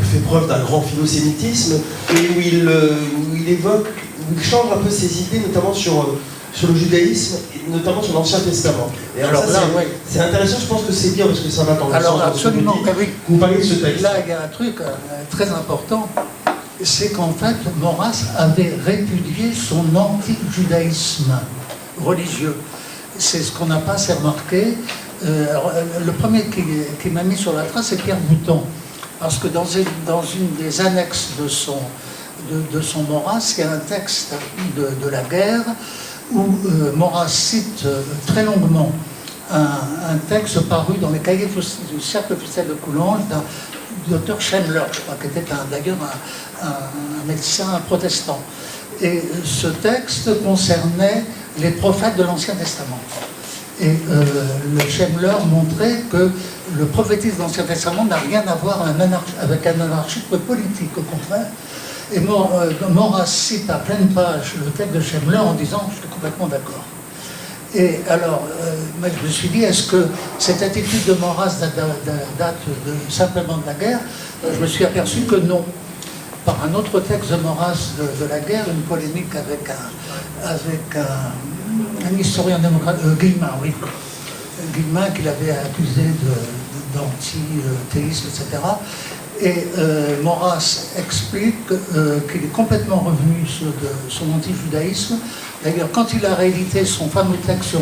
fait preuve d'un grand philosémitisme, et où il évoque, où il change un peu ses idées, notamment sur le judaïsme, et notamment sur l'Ancien Testament. Et alors ça, c'est intéressant, je pense que c'est bien, parce que ça va dans le sens absolument, oui. Vous parlez de ce texte. Là, il y a un truc très important, c'est qu'en fait, Maurras avait répudié son anti-judaïsme religieux. C'est ce qu'on n'a pas assez remarqué. Le premier qui m'a mis sur la trace, c'est Pierre Bouton. Parce que dans une des annexes de son Maurras, il y a un texte de la guerre où Maurras cite très longuement un texte paru dans les cahiers du cercle officiel de Coulanges d'un docteur Schemmler, je crois, qui était d'ailleurs un médecin protestant. Et ce texte concernait les prophètes de l'Ancien Testament. Et le Schemmler montrait que le prophétisme de l'Ancien Testament n'a rien à voir avec un anarchisme politique, au contraire. Et Maurras cite à pleine page le texte de Schemmler en disant « je suis complètement d'accord ». Et alors, moi, je me suis dit, est-ce que cette attitude de Maurras date simplement de la guerre? Je me suis aperçu que non. Par un autre texte de Maurras de la guerre, une polémique avec un historien démocrate, Guillemin, oui. Guillemin qui l'avait accusé d'anti-théisme, etc. Et Maurras explique qu'il est complètement revenu sur son anti-judaïsme. D'ailleurs, quand il a réédité son fameux texte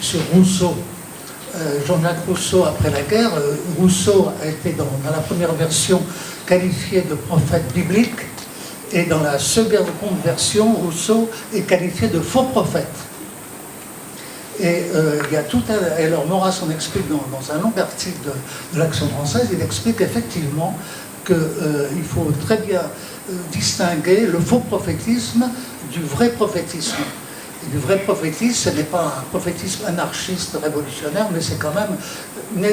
sur Rousseau, Jean-Jacques Rousseau après la guerre, Rousseau a été dans la première version qualifié de prophète biblique, et dans la seconde version, Rousseau est qualifié de faux prophète. Et il y a tout un... Alors Maurras en explique dans un long article de l'Action française, il explique effectivement qu'il faut très bien distinguer le faux prophétisme du vrai prophétisme. Et du vrai prophétisme, ce n'est pas un prophétisme anarchiste, révolutionnaire, mais c'est quand même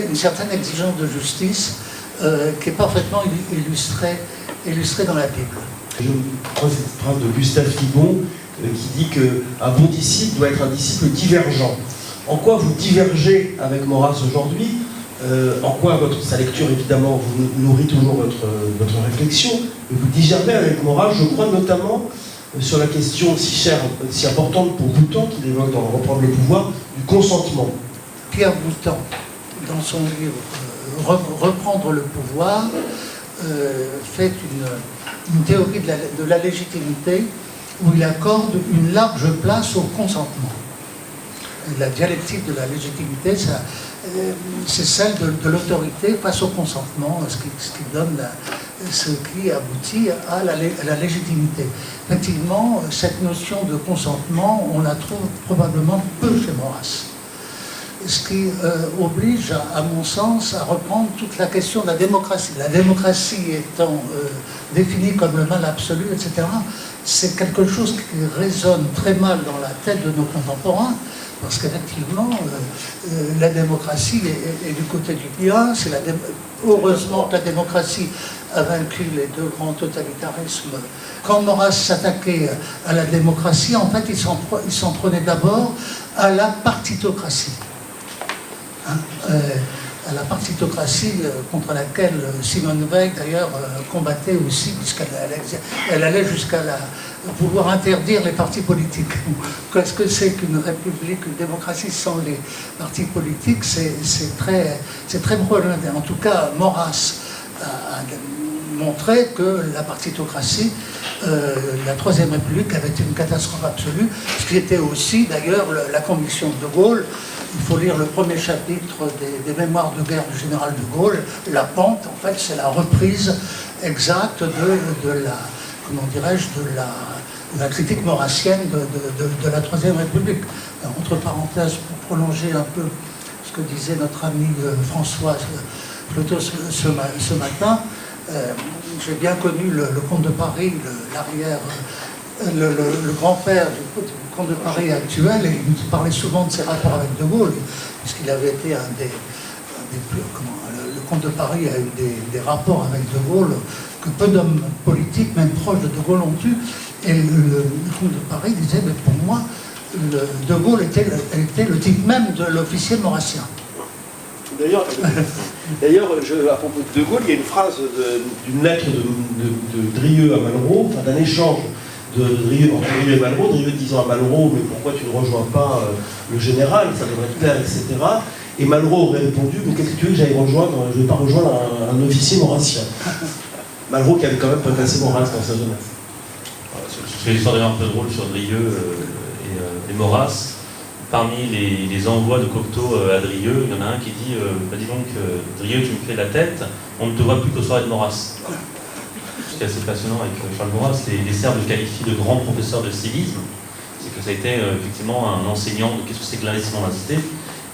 une certaine exigence de justice qui est parfaitement illustrée dans la Bible. Je prends cette phrase de Gustave Thibon qui dit qu'un bon disciple doit être un disciple divergent. En quoi vous divergez avec Maurras aujourd'hui? En quoi sa lecture, évidemment, vous nourrit toujours votre réflexion, mais vous divergez avec Maurras, je crois, notamment sur la question si chère, si importante pour Boutan, qu'il évoque dans Reprendre le pouvoir, du consentement. Pierre Boutan, dans son livre Reprendre le pouvoir, fait une théorie de la légitimité où il accorde une large place au consentement. La dialectique de la légitimité, c'est celle de l'autorité face au consentement, ce qui aboutit à la légitimité. Effectivement, cette notion de consentement, on la trouve probablement peu chez Maurras. Ce qui oblige, à mon sens, à reprendre toute la question de la démocratie. La démocratie étant définie comme le mal absolu, etc., c'est quelque chose qui résonne très mal dans la tête de nos contemporains, parce qu'effectivement, la démocratie est du côté du bien. Heureusement que la démocratie a vaincu les deux grands totalitarismes. Quand Maurras s'attaquait à la démocratie, en fait, il s'en prenait d'abord à la partitocratie. À la partitocratie contre laquelle Simone Veil d'ailleurs combattait aussi, puisqu'elle allait jusqu'à vouloir interdire les partis politiques. Qu'est-ce que c'est qu'une république, une démocratie sans les partis politiques? C'est très problématique. En tout cas, Maurras a montré que la partitocratie, la Troisième République avait été une catastrophe absolue, ce qui était aussi d'ailleurs la conviction de Gaulle. Il faut lire le premier chapitre des mémoires de guerre du général de Gaulle. La pente, en fait, c'est la reprise exacte de la, comment dirais-je, de la critique maurassienne de la Troisième République. Entre parenthèses, pour prolonger un peu ce que disait notre ami François Floto ce matin, j'ai bien connu le comte de Paris, le grand-père du comte de Paris actuel, et il nous parlait souvent de ses rapports avec De Gaulle, puisqu'il avait été le comte de Paris a eu des rapports avec De Gaulle que peu d'hommes politiques, même proches de De Gaulle, ont eu. Et le comte de Paris disait, mais pour moi, De Gaulle était le type même de l'officier maurassien. D'ailleurs, à propos de Gaulle, il y a une phrase d'une lettre de Drieux à Malraux, enfin d'un échange de Drieux et Malraux, Drieux disant à Malraux, mais pourquoi tu ne rejoins pas le général, ça devrait te plaire, etc. Et Malraux aurait répondu, mais qu'est-ce que tu veux que j'aille rejoindre? Je ne vais pas rejoindre un officier maurassien. Malraux qui avait quand même passé Maurras dans sa jeunesse. C'est une histoire un peu drôle sur Drieux et Maurras. Parmi les envois de Cocteau à Drieux, il y en a un qui dit bah dis donc, Drieux, tu me fais la tête, on ne te voit plus qu'au soir de Maurras. Ce qui est assez passionnant avec Charles Maurras, les Serbes le qualifient de grand professeur de civisme. C'est que ça a été effectivement un enseignant de qu'est-ce que c'est que l'investissement dans la cité,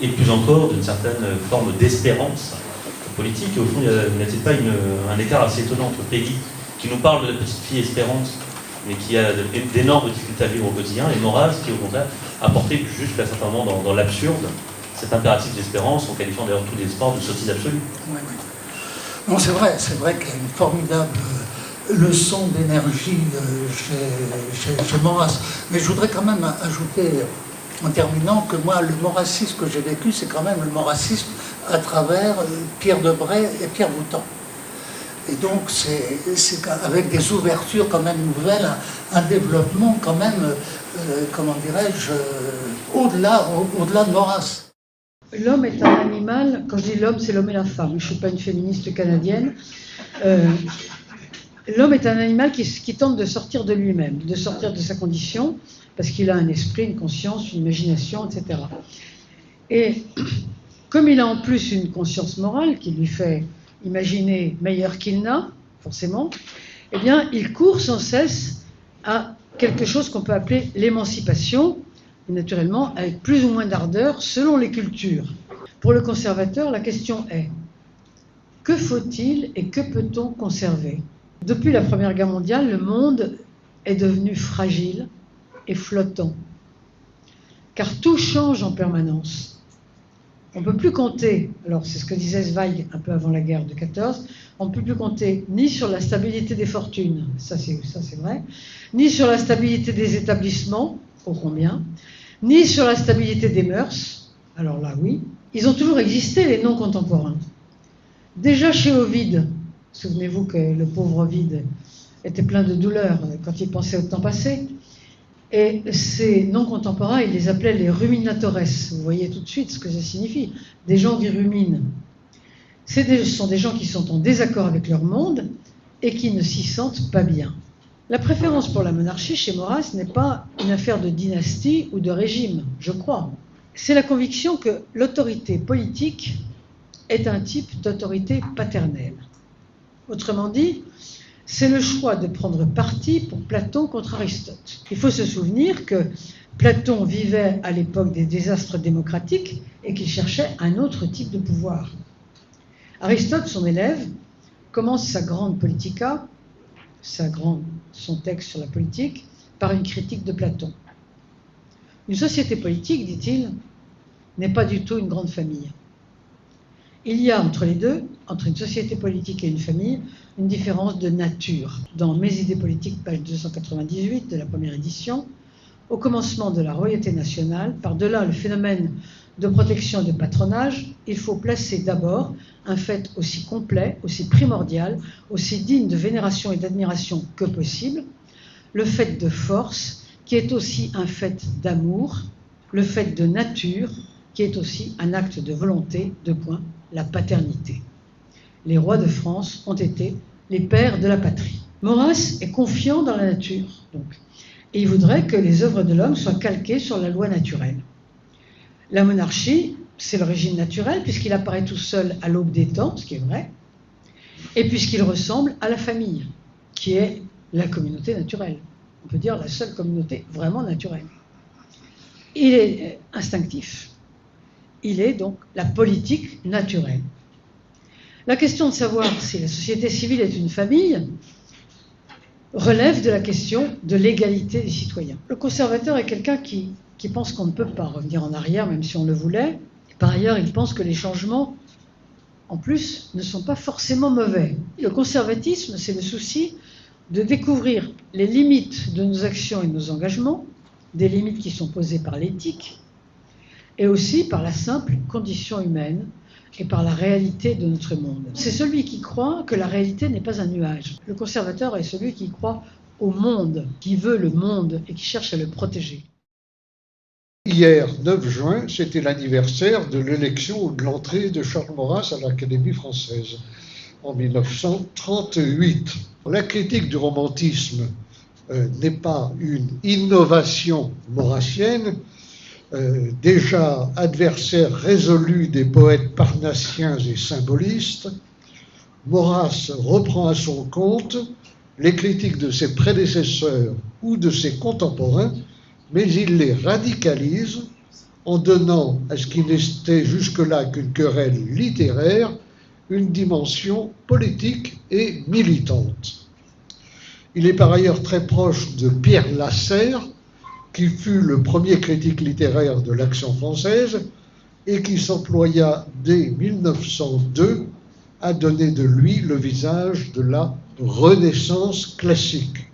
et plus encore d'une certaine forme d'espérance politique. Et au fond, n'y a-t-il pas un écart assez étonnant entre Peggy, qui nous parle de la petite fille espérance, mais qui a d'énormes difficultés à vivre au quotidien, et Maurras, qui au contraire a porté jusqu'à un certain moment dans l'absurde cet impératif d'espérance, en qualifiant d'ailleurs tous les sports de sottise absolue. Oui. Non, c'est vrai qu'il y a une formidable leçon d'énergie chez Maurras. Mais je voudrais quand même ajouter, en terminant, que moi, le maurassisme que j'ai vécu, c'est quand même le maurassisme à travers Pierre Debray et Pierre Boutan. Et donc, c'est avec des ouvertures quand même nouvelles, un développement quand même, comment dirais-je, au-delà de Maurras. L'homme est un animal, quand je dis l'homme, c'est l'homme et la femme. Je ne suis pas une féministe canadienne. L'homme est un animal qui tente de sortir de lui-même, de sortir de sa condition, parce qu'il a un esprit, une conscience, une imagination, etc. Et comme il a en plus une conscience morale qui lui fait imaginer meilleur qu'il n'a, forcément, eh bien, il court sans cesse à quelque chose qu'on peut appeler l'émancipation, et naturellement, avec plus ou moins d'ardeur, selon les cultures. Pour le conservateur, la question est, que faut-il et que peut-on conserver? Depuis la Première Guerre mondiale, le monde est devenu fragile et flottant, car tout change en permanence. On ne peut plus compter, alors c'est ce que disait Zweig un peu avant la guerre de 14, on ne peut plus compter ni sur la stabilité des fortunes, ça c'est vrai, ni sur la stabilité des établissements, ô combien, ni sur la stabilité des mœurs, alors là oui, ils ont toujours existé les non contemporains. Déjà chez Ovide, souvenez-vous que le pauvre Ovide était plein de douleur quand il pensait au temps passé, et ces non-contemporains, il les appelait les ruminatores. Vous voyez tout de suite ce que ça signifie. Des gens qui ruminent. Ce sont des gens qui sont en désaccord avec leur monde et qui ne s'y sentent pas bien. La préférence pour la monarchie chez Maurras n'est pas une affaire de dynastie ou de régime, je crois. C'est la conviction que l'autorité politique est un type d'autorité paternelle. Autrement dit, c'est le choix de prendre parti pour Platon contre Aristote. Il faut se souvenir que Platon vivait à l'époque des désastres démocratiques et qu'il cherchait un autre type de pouvoir. Aristote, son élève, commence sa grande Politica, son texte sur la politique, par une critique de Platon. Une société politique, dit-il, n'est pas du tout une grande famille. Il y a entre les deux, entre une société politique et une famille, une différence de nature. Dans Mes idées politiques, page 298 de la première édition, au commencement de la royauté nationale, par-delà le phénomène de protection et de patronage, il faut placer d'abord un fait aussi complet, aussi primordial, aussi digne de vénération et d'admiration que possible, le fait de force, qui est aussi un fait d'amour, le fait de nature, qui est aussi un acte de volonté, la paternité. Les rois de France ont été les pères de la patrie. Maurras est confiant dans la nature, donc, et il voudrait que les œuvres de l'homme soient calquées sur la loi naturelle. La monarchie, c'est le régime naturel, puisqu'il apparaît tout seul à l'aube des temps, ce qui est vrai, et puisqu'il ressemble à la famille, qui est la communauté naturelle. On peut dire la seule communauté vraiment naturelle. Il est instinctif. Il est donc la politique naturelle. La question de savoir si la société civile est une famille relève de la question de l'égalité des citoyens. Le conservateur est quelqu'un qui pense qu'on ne peut pas revenir en arrière, même si on le voulait. Par ailleurs, il pense que les changements, en plus, ne sont pas forcément mauvais. Le conservatisme, c'est le souci de découvrir les limites de nos actions et de nos engagements, des limites qui sont posées par l'éthique, et aussi par la simple condition humaine et par la réalité de notre monde. C'est celui qui croit que la réalité n'est pas un nuage. Le conservateur est celui qui croit au monde, qui veut le monde et qui cherche à le protéger. Hier, 9 juin, c'était l'anniversaire de l'élection ou de l'entrée de Charles Maurras à l'Académie française, en 1938. La critique du romantisme n'est pas une innovation maurrassienne. Déjà adversaire résolu des poètes parnassiens et symbolistes, Maurras reprend à son compte les critiques de ses prédécesseurs ou de ses contemporains, mais il les radicalise en donnant à ce qui n'était jusque-là qu'une querelle littéraire une dimension politique et militante. Il est par ailleurs très proche de Pierre Lasserre, qui fut le premier critique littéraire de l'Action française et qui s'employa dès 1902 à donner de lui le visage de la Renaissance classique.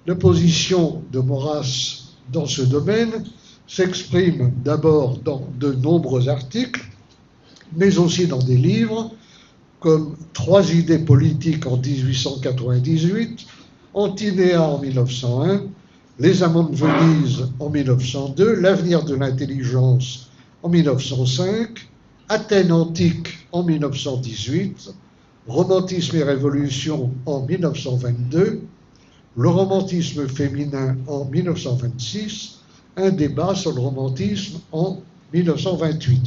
La position de Maurras dans ce domaine s'exprime d'abord dans de nombreux articles, mais aussi dans des livres comme 3 idées politiques en 1898, Antinéa en 1901, Les amants de Venise en 1902, L'avenir de l'intelligence en 1905, Athènes antique en 1918, Romantisme et révolution en 1922, le romantisme féminin en 1926, un débat sur le romantisme en 1928.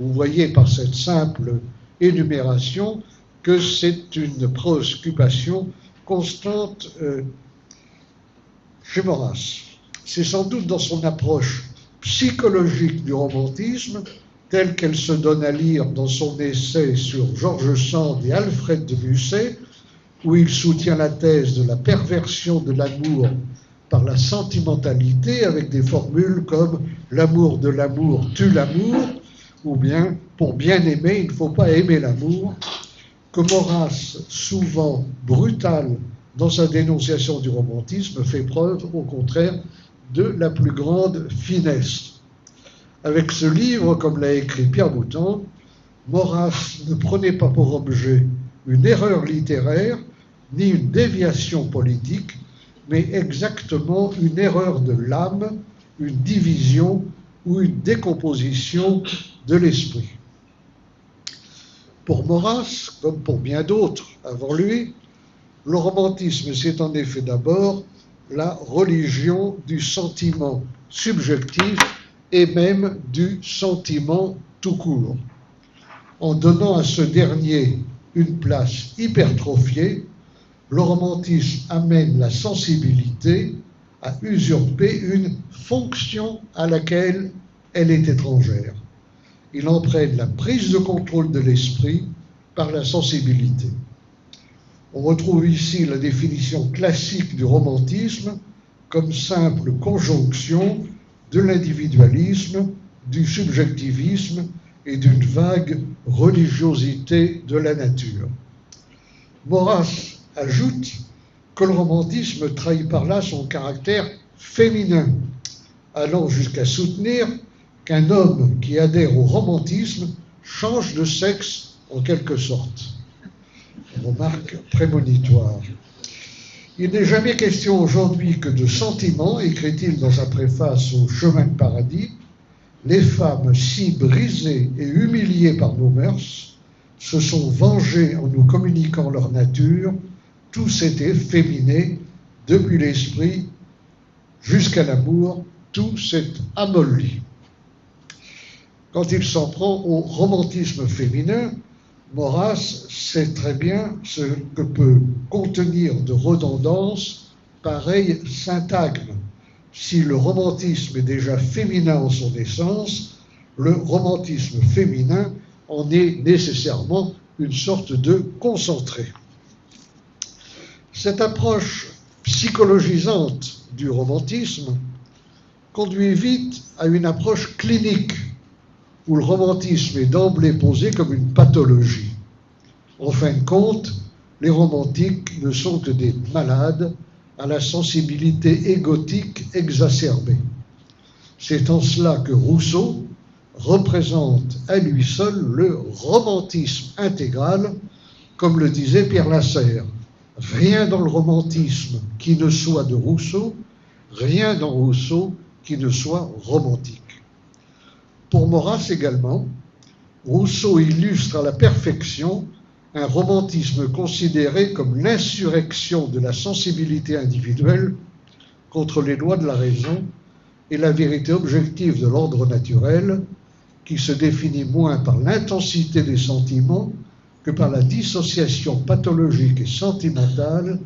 Vous voyez par cette simple énumération que c'est une préoccupation constante chez Maurras. C'est sans doute dans son approche psychologique du romantisme, telle qu'elle se donne à lire dans son essai sur George Sand et Alfred de Musset, où il soutient la thèse de la perversion de l'amour par la sentimentalité, avec des formules comme « l'amour de l'amour tue l'amour » ou bien « pour bien aimer, il ne faut pas aimer l'amour », que Maurras, souvent brutal dans sa dénonciation du romantisme, fait preuve, au contraire, de la plus grande finesse. Avec ce livre, comme l'a écrit Pierre Mouton, Maurras ne prenait pas pour objet une erreur littéraire, ni une déviation politique, mais exactement une erreur de l'âme, une division ou une décomposition de l'esprit. Pour Maurras, comme pour bien d'autres avant lui, le romantisme, c'est en effet d'abord la religion du sentiment subjectif et même du sentiment tout court. En donnant à ce dernier une place hypertrophiée, le romantisme amène la sensibilité à usurper une fonction à laquelle elle est étrangère. Il entraîne la prise de contrôle de l'esprit par la sensibilité. On retrouve ici la définition classique du romantisme comme simple conjonction de l'individualisme, du subjectivisme et d'une vague religiosité de la nature. Maurras ajoute que le romantisme trahit par là son caractère féminin, allant jusqu'à soutenir qu'un homme qui adhère au romantisme change de sexe en quelque sorte. Remarque prémonitoire. Il n'est jamais question aujourd'hui que de sentiments, écrit-il dans sa préface au Chemin de paradis. Les femmes si brisées et humiliées par nos mœurs se sont vengées en nous communiquant leur nature. Tout s'est efféminé, depuis l'esprit jusqu'à l'amour, tout s'est amolli. Quand il s'en prend au romantisme féminin, Maurras sait très bien ce que peut contenir de redondance pareil syntagme. Si le romantisme est déjà féminin en son essence, le romantisme féminin en est nécessairement une sorte de concentré. Cette approche psychologisante du romantisme conduit vite à une approche clinique où le romantisme est d'emblée posé comme une pathologie. En fin de compte, les romantiques ne sont que des malades à la sensibilité égotique exacerbée. C'est en cela que Rousseau représente à lui seul le romantisme intégral, comme le disait Pierre Lasserre. Rien dans le romantisme qui ne soit de Rousseau, rien dans Rousseau qui ne soit romantique. Pour Maurras également, Rousseau illustre à la perfection un romantisme considéré comme l'insurrection de la sensibilité individuelle contre les lois de la raison et la vérité objective de l'ordre naturel, qui se définit moins par l'intensité des sentiments que par la dissociation pathologique et sentimentale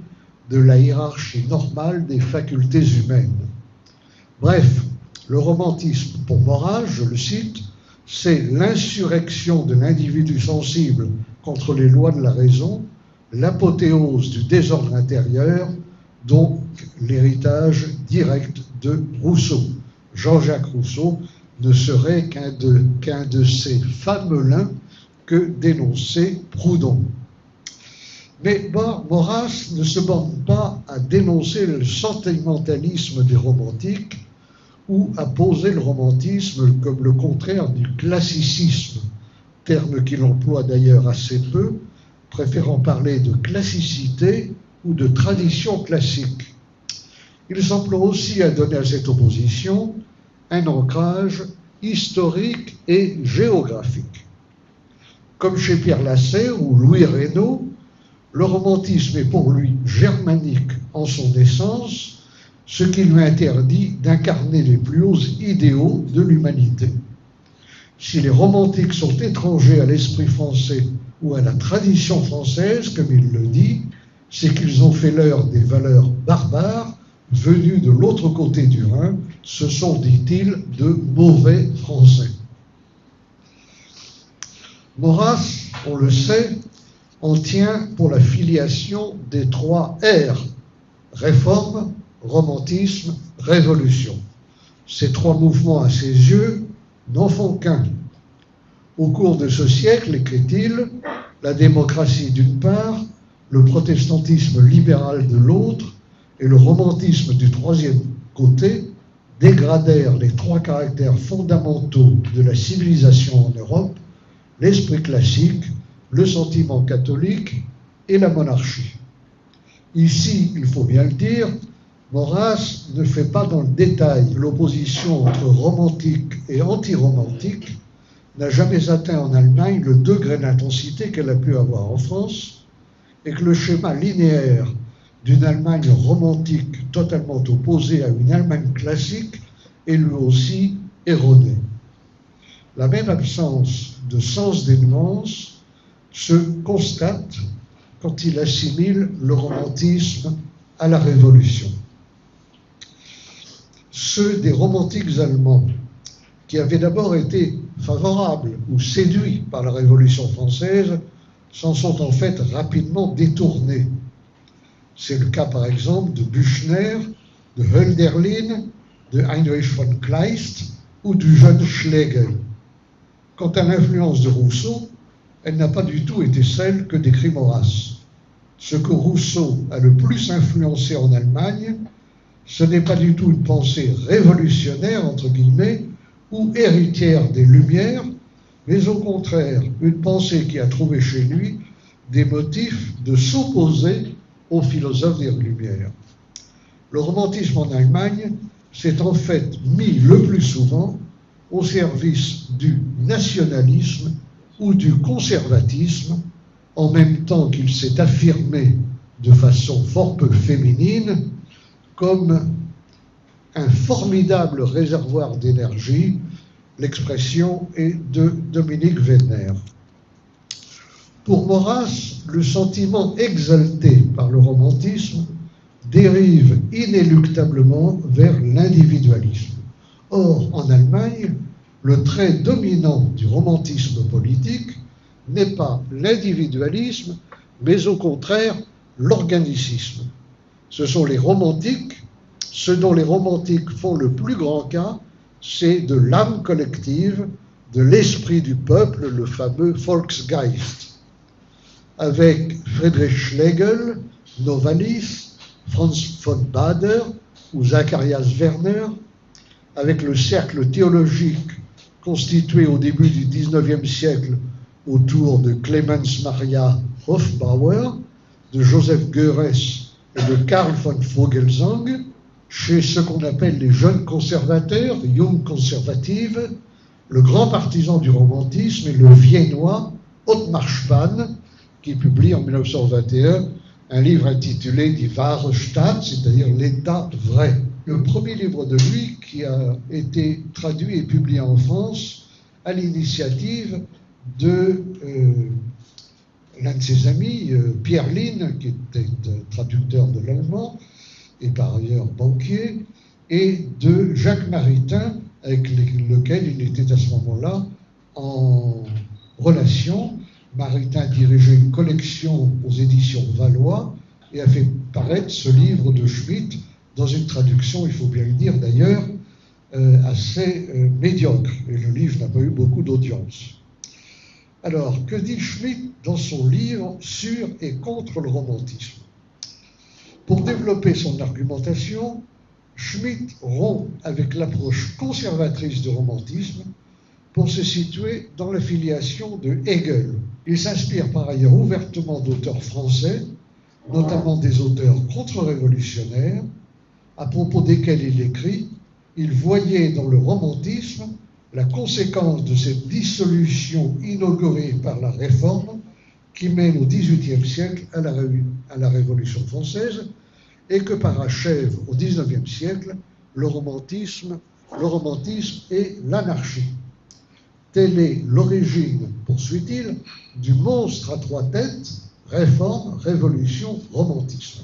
de la hiérarchie normale des facultés humaines. Bref, le romantisme, pour Maurras, je le cite, c'est l'insurrection de l'individu sensible contre les lois de la raison, l'apothéose du désordre intérieur, donc l'héritage direct de Rousseau. Jean-Jacques Rousseau ne serait qu'un de ces fameux lins que dénonçait Proudhon. Mais Maurras ne se borne pas à dénoncer le sentimentalisme des romantiques ou à poser le romantisme comme le contraire du classicisme, terme qu'il emploie d'ailleurs assez peu, préférant parler de classicité ou de tradition classique. Il s'emploie aussi à donner à cette opposition un ancrage historique et géographique. Comme chez Pierre Lasserre ou Louis Reynaud, le romantisme est pour lui germanique en son essence, ce qui lui interdit d'incarner les plus hauts idéaux de l'humanité. Si les romantiques sont étrangers à l'esprit français ou à la tradition française, comme il le dit, c'est qu'ils ont fait leur des valeurs barbares venues de l'autre côté du Rhin. Ce sont, dit-il, de mauvais Français. Maurras, on le sait, en tient pour la filiation des 3 R, réforme, romantisme, révolution. Ces 3 mouvements, à ses yeux, n'en font qu'un. Au cours de ce siècle, écrit-il, la démocratie d'une part, le protestantisme libéral de l'autre et le romantisme du troisième côté dégradèrent les 3 caractères fondamentaux de la civilisation en Europe, l'esprit classique, le sentiment catholique et la monarchie. Ici, il faut bien le dire, Maurras ne fait pas dans le détail l'opposition entre romantique et anti-romantique, n'a jamais atteint en Allemagne le degré d'intensité qu'elle a pu avoir en France, et que le schéma linéaire d'une Allemagne romantique totalement opposée à une Allemagne classique est lui aussi erroné. La même absence de sens des nuances se constate quand il assimile le romantisme à la Révolution. Ceux des romantiques allemands qui avaient d'abord été favorables ou séduits par la Révolution française s'en sont en fait rapidement détournés. C'est le cas par exemple de Büchner, de Hölderlin, de Heinrich von Kleist ou du jeune Schlegel. Quant à l'influence de Rousseau, elle n'a pas du tout été celle que décrit Maurras. Ce que Rousseau a le plus influencé en Allemagne, ce n'est pas du tout une pensée révolutionnaire, entre guillemets, ou héritière des Lumières, mais au contraire, une pensée qui a trouvé chez lui des motifs de s'opposer aux philosophes des Lumières. Le romantisme en Allemagne s'est en fait mis le plus souvent au service du nationalisme ou du conservatisme, en même temps qu'il s'est affirmé de façon fort peu féminine comme un formidable réservoir d'énergie. L'expression est de Dominique Wenner. Pour Maurras, le sentiment exalté par le romantisme dérive inéluctablement vers l'individualisme. Or, en Allemagne, le trait dominant du romantisme politique n'est pas l'individualisme, mais au contraire l'organicisme. Ce dont les romantiques font le plus grand cas, c'est de l'âme collective, de l'esprit du peuple, le fameux Volksgeist. Avec Friedrich Schlegel, Novalis, Franz von Baader ou Zacharias Werner, avec le cercle théologique constitué au début du XIXe siècle autour de Clemens Maria Hofbauer, de Joseph Goeres et de Karl von Vogelsang, chez ce qu'on appelle les jeunes conservateurs, les Jung Conservative, le grand partisan du romantisme est le Viennois Ottmar Spann, qui publie en 1921 un livre intitulé Die wahre Stadt, c'est-à-dire l'État vrai. Le premier livre de lui qui a été traduit et publié en France à l'initiative de l'un de ses amis, Pierre Lynn, qui était traducteur de l'allemand et par ailleurs banquier, et de Jacques Maritain, avec lequel il était à ce moment-là en relation. Maritain dirigeait une collection aux éditions Valois et a fait paraître ce livre de Schmitt dans une traduction, il faut bien le dire d'ailleurs, assez médiocre. Et le livre n'a pas eu beaucoup d'audience. Alors, que dit Schmitt dans son livre sur et contre le romantisme? Pour développer son argumentation, Schmitt rompt avec l'approche conservatrice du romantisme pour se situer dans la filiation de Hegel. Il s'inspire par ailleurs ouvertement d'auteurs français, notamment des auteurs contre-révolutionnaires, à propos desquels il écrit « Il voyait dans le romantisme la conséquence de cette dissolution inaugurée par la Réforme qui mène au XVIIIe siècle à la Révolution française et que parachève au XIXe siècle le romantisme et l'anarchie. Telle est l'origine, poursuit-il, du monstre à trois têtes, réforme, révolution, romantisme. »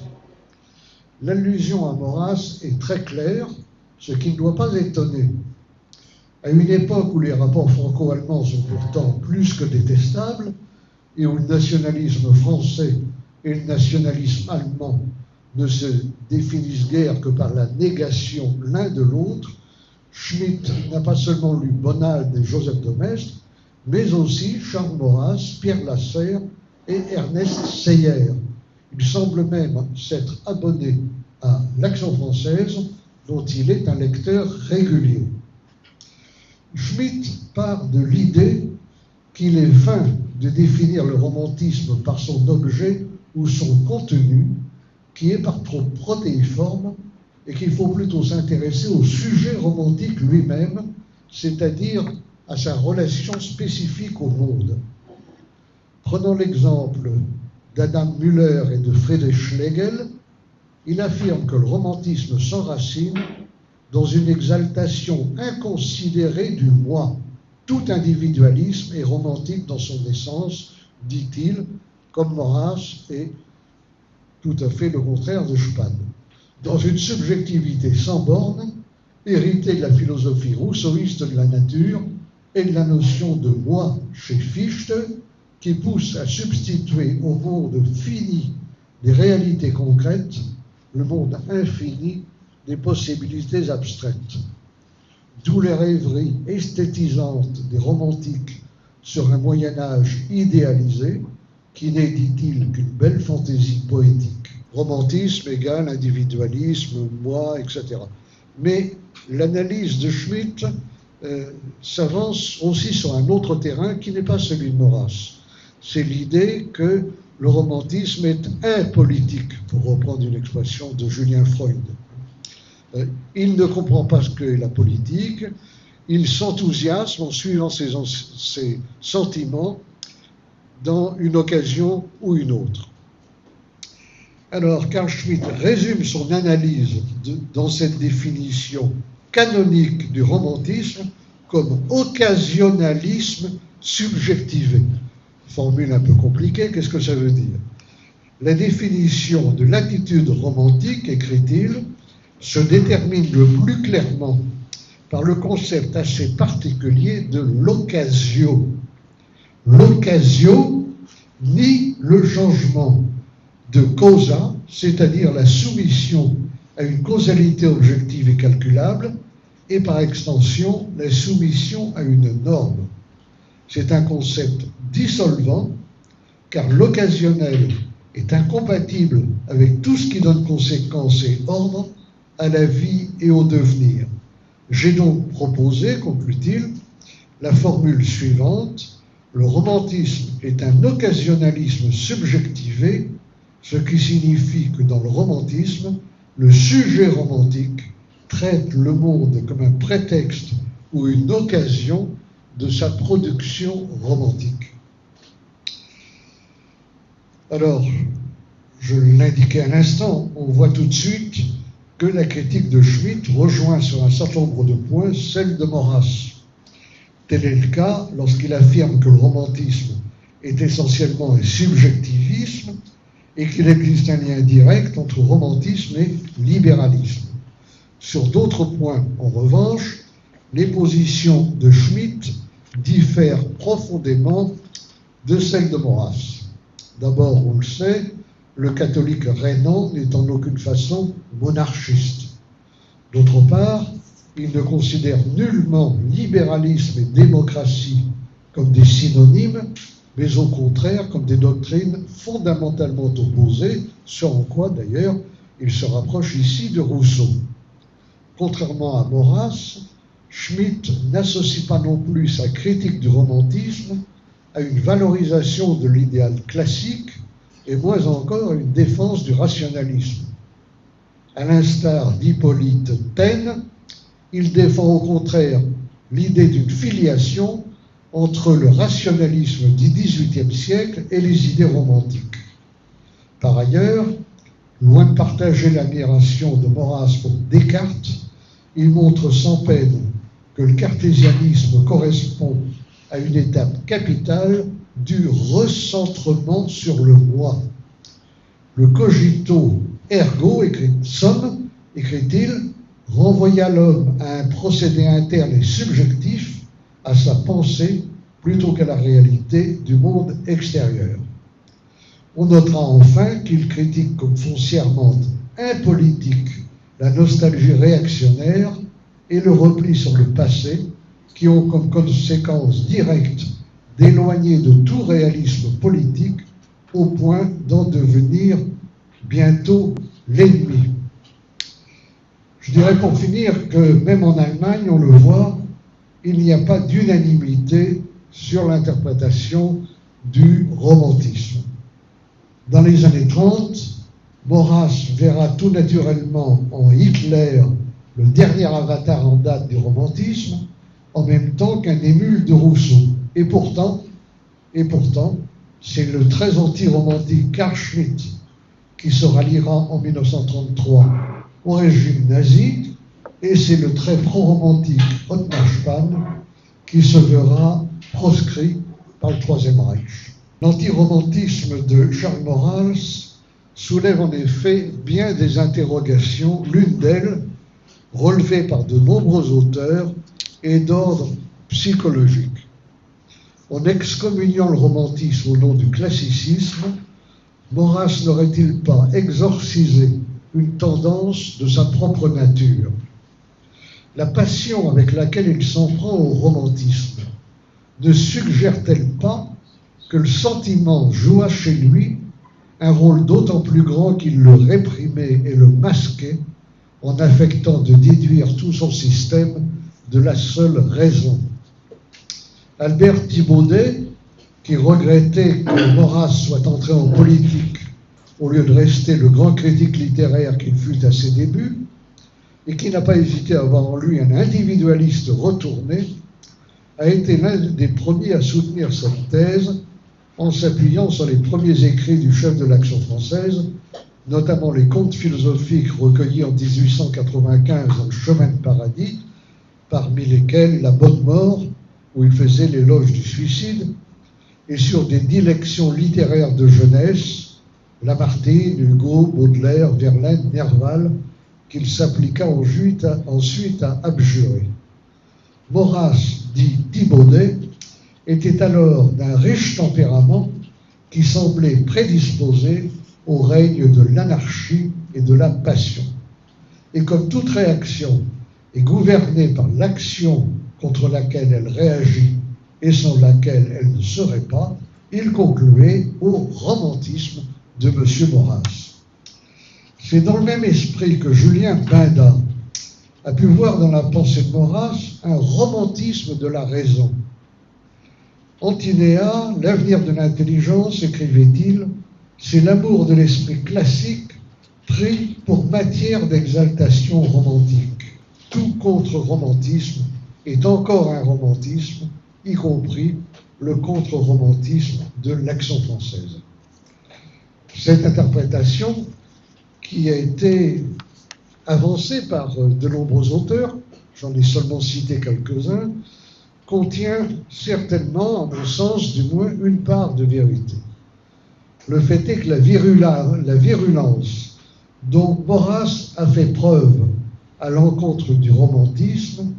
L'allusion à Maurras est très claire, ce qui ne doit pas étonner. À une époque où les rapports franco-allemands sont pourtant plus que détestables, et où le nationalisme français et le nationalisme allemand ne se définissent guère que par la négation l'un de l'autre, Schmitt n'a pas seulement lu Bonald et Joseph de Maistre, mais aussi Charles Maurras, Pierre Lasserre et Ernest Seyer. Il semble même s'être abonné à l'Action française, dont il est un lecteur régulier. Schmitt part de l'idée qu'il est vain de définir le romantisme par son objet ou son contenu, qui est par trop protéiforme, et qu'il faut plutôt s'intéresser au sujet romantique lui-même, c'est-à-dire à sa relation spécifique au monde. Prenons l'exemple d'Adam Müller et de Friedrich Schlegel, il affirme que le romantisme s'enracine dans une exaltation inconsidérée du moi. Tout individualisme est romantique dans son essence, dit-il, comme Maurras est tout à fait le contraire de Spann. Dans une subjectivité sans borne, héritée de la philosophie rousseauiste de la nature et de la notion de moi chez Fichte, qui pousse à substituer au monde fini des réalités concrètes le monde infini des possibilités abstraites. D'où les rêveries esthétisantes des romantiques sur un Moyen-Âge idéalisé, qui n'est, dit-il, qu'une belle fantaisie poétique. Romantisme égale individualisme, moi, etc. Mais l'analyse de Schmitt s'avance aussi sur un autre terrain qui n'est pas celui de Maurras. C'est l'idée que le romantisme est impolitique, pour reprendre une expression de Julien Freud. Il ne comprend pas ce qu'est la politique, il s'enthousiasme en suivant ses sentiments dans une occasion ou une autre. Alors, Carl Schmitt résume son analyse dans cette définition canonique du romantisme comme occasionnalisme subjectivé. Formule un peu compliquée, qu'est-ce que ça veut dire? La définition de l'attitude romantique, écrit-il, se détermine le plus clairement par le concept assez particulier de l'occasio. L'occasio nie le changement de causa, c'est-à-dire la soumission à une causalité objective et calculable, et par extension, la soumission à une norme. C'est un concept dissolvant, car l'occasionnel est incompatible avec tout ce qui donne conséquence et ordre à la vie et au devenir. J'ai donc proposé, conclut-il, la formule suivante: le romantisme est un occasionnalisme subjectivé, ce qui signifie que dans le romantisme, le sujet romantique traite le monde comme un prétexte ou une occasion de sa production romantique. Alors, je l'indiquais à l'instant, on voit tout de suite que la critique de Schmitt rejoint sur un certain nombre de points celle de Maurras. Tel est le cas lorsqu'il affirme que le romantisme est essentiellement un subjectivisme et qu'il existe un lien direct entre romantisme et libéralisme. Sur d'autres points, en revanche, les positions de Schmitt diffèrent profondément de celles de Maurras. D'abord, on le sait, le catholique rhénan n'est en aucune façon monarchiste. D'autre part, il ne considère nullement libéralisme et démocratie comme des synonymes, mais au contraire comme des doctrines fondamentalement opposées, ce en quoi d'ailleurs il se rapproche ici de Rousseau. Contrairement à Maurras, Schmitt n'associe pas non plus sa critique du romantisme à une valorisation de l'idéal classique et moins encore à une défense du rationalisme. À l'instar d'Hippolyte Taine, il défend au contraire l'idée d'une filiation entre le rationalisme du XVIIIe siècle et les idées romantiques. Par ailleurs, loin de partager l'admiration de Maurras pour Descartes, il montre sans peine que le cartésianisme correspond à une étape capitale du recentrement sur le moi. Le cogito ergo, écrit-il, renvoya l'homme à un procédé interne et subjectif, à sa pensée, plutôt qu'à la réalité du monde extérieur. On notera enfin qu'il critique comme foncièrement impolitique la nostalgie réactionnaire et le repli sur le passé, qui ont comme conséquence directe d'éloigner de tout réalisme politique au point d'en devenir bientôt l'ennemi. Je dirais pour finir que même en Allemagne, on le voit, il n'y a pas d'unanimité sur l'interprétation du romantisme. Dans les années 30, Maurras verra tout naturellement en Hitler le dernier avatar en date du romantisme, en même temps qu'un émule de Rousseau. Et pourtant, c'est le très anti-romantique Carl Schmitt qui se ralliera en 1933 au régime nazi, et c'est le très pro-romantique Ottmar Spann qui se verra proscrit par le Troisième Reich. L'antiromantisme de Charles Maurras soulève en effet bien des interrogations, l'une d'elles, relevée par de nombreux auteurs, est d'ordre psychologique. En excommuniant le romantisme au nom du classicisme, Maurras n'aurait-il pas exorcisé une tendance de sa propre nature? La passion avec laquelle il s'en prend au romantisme ne suggère-t-elle pas que le sentiment joua chez lui un rôle d'autant plus grand qu'il le réprimait et le masquait en affectant de déduire tout son système de la seule raison? Albert Thibaudet, qui regrettait que Maurras soit entré en politique au lieu de rester le grand critique littéraire qu'il fut à ses débuts, et qui n'a pas hésité à avoir en lui un individualiste retourné, a été l'un des premiers à soutenir cette thèse en s'appuyant sur les premiers écrits du chef de l'Action française, notamment les contes philosophiques recueillis en 1895 dans le Chemin de Paradis, parmi lesquels La Bonne Mort, où il faisait l'éloge du suicide, et sur des dilections littéraires de jeunesse, Lamartine, Hugo, Baudelaire, Verlaine, Nerval, qu'il s'appliqua ensuite à abjurer. Maurras, dit Thibaudet, était alors d'un riche tempérament qui semblait prédisposé au règne de l'anarchie et de la passion. Et comme toute réaction est gouvernée par l'action contre laquelle elle réagit et sans laquelle elle ne serait pas, il concluait au romantisme de M. Maurras. C'est dans le même esprit que Julien Benda a pu voir dans la pensée de Maurras un romantisme de la raison. Antinéa, l'avenir de l'intelligence, écrivait-il, c'est l'amour de l'esprit classique pris pour matière d'exaltation romantique. Tout contre-romantisme est encore un romantisme, y compris le contre-romantisme de l'Action française. Cette interprétation, qui a été avancée par de nombreux auteurs, j'en ai seulement cité quelques-uns, contient certainement, à mon sens, du moins une part de vérité. Le fait est que la virulence dont Maurras a fait preuve à l'encontre du romantisme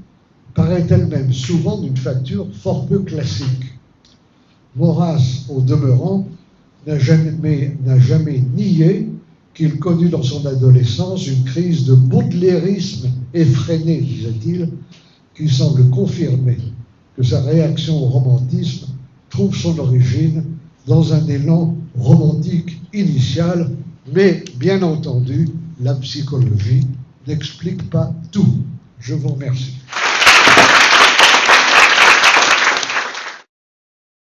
paraît elle-même souvent d'une facture fort peu classique. Maurras, au demeurant, n'a jamais nié qu'il connut dans son adolescence une crise de baudelarisme effréné, disait-il, qui semble confirmer que sa réaction au romantisme trouve son origine dans un élan romantique initial, mais bien entendu, la psychologie n'explique pas tout. Je vous remercie.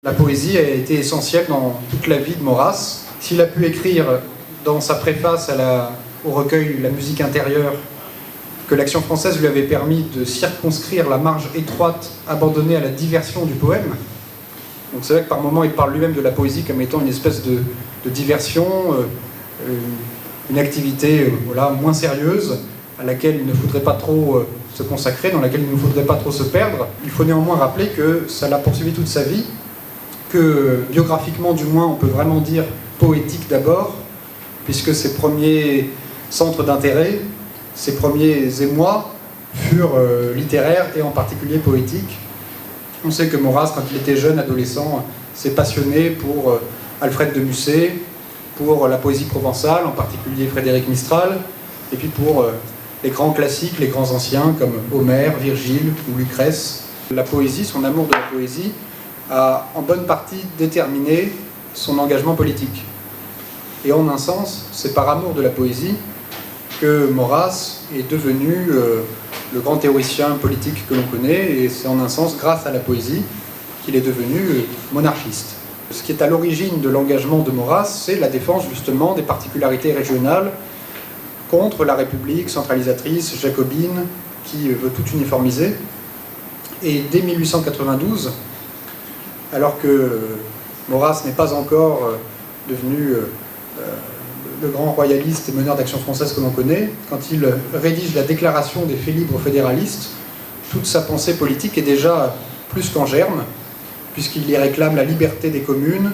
La poésie a été essentielle dans toute la vie de Maurras. S'il a pu écrire dans sa préface au recueil La musique intérieure que l'Action française lui avait permis de circonscrire la marge étroite abandonnée à la diversion du poème. Donc c'est vrai que par moments il parle lui-même de la poésie comme étant une espèce de diversion, une activité moins sérieuse à laquelle il ne faudrait pas trop se consacrer, dans laquelle il ne faudrait pas trop se perdre. Il faut néanmoins rappeler que ça l'a poursuivi toute sa vie, que biographiquement du moins on peut vraiment dire poétique d'abord, puisque ses premiers centres d'intérêt, ses premiers émois furent littéraires et en particulier poétiques. On sait que Maurras, quand il était jeune, adolescent, s'est passionné pour Alfred de Musset, pour la poésie provençale, en particulier Frédéric Mistral, et puis pour les grands classiques, les grands anciens comme Homère, Virgile ou Lucrèce. La poésie, son amour de la poésie, a en bonne partie déterminé son engagement politique. Et en un sens, c'est par amour de la poésie que Maurras est devenu le grand théoricien politique que l'on connaît, et c'est en un sens grâce à la poésie qu'il est devenu monarchiste. Ce qui est à l'origine de l'engagement de Maurras, c'est la défense justement des particularités régionales contre la République centralisatrice, jacobine, qui veut tout uniformiser. Et dès 1892, alors que Maurras n'est pas encore devenu le grand royaliste et meneur d'action française que l'on connaît, quand il rédige la déclaration des faits libres fédéralistes, toute sa pensée politique est déjà plus qu'en germe, puisqu'il y réclame la liberté des communes,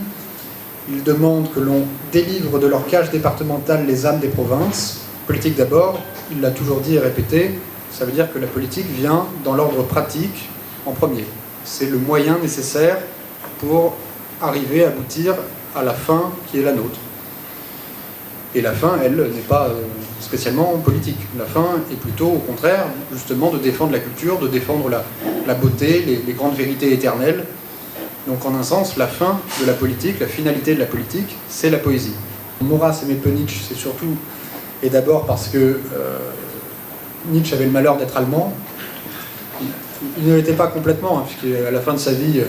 il demande que l'on délivre de leur cage départementale les âmes des provinces. Politique d'abord, il l'a toujours dit et répété, ça veut dire que la politique vient dans l'ordre pratique en premier. C'est le moyen nécessaire pour arriver à aboutir à la fin qui est la nôtre. Et la fin, elle, n'est pas spécialement politique. La fin est plutôt, au contraire, justement, de défendre la culture, de défendre la beauté, les grandes vérités éternelles. Donc, en un sens, la fin de la politique, la finalité de la politique, c'est la poésie. Maurras aimait peu Nietzsche, c'est surtout, et d'abord parce que Nietzsche avait le malheur d'être allemand. Il ne l'était pas complètement, hein, puisqu'à la fin de sa vie,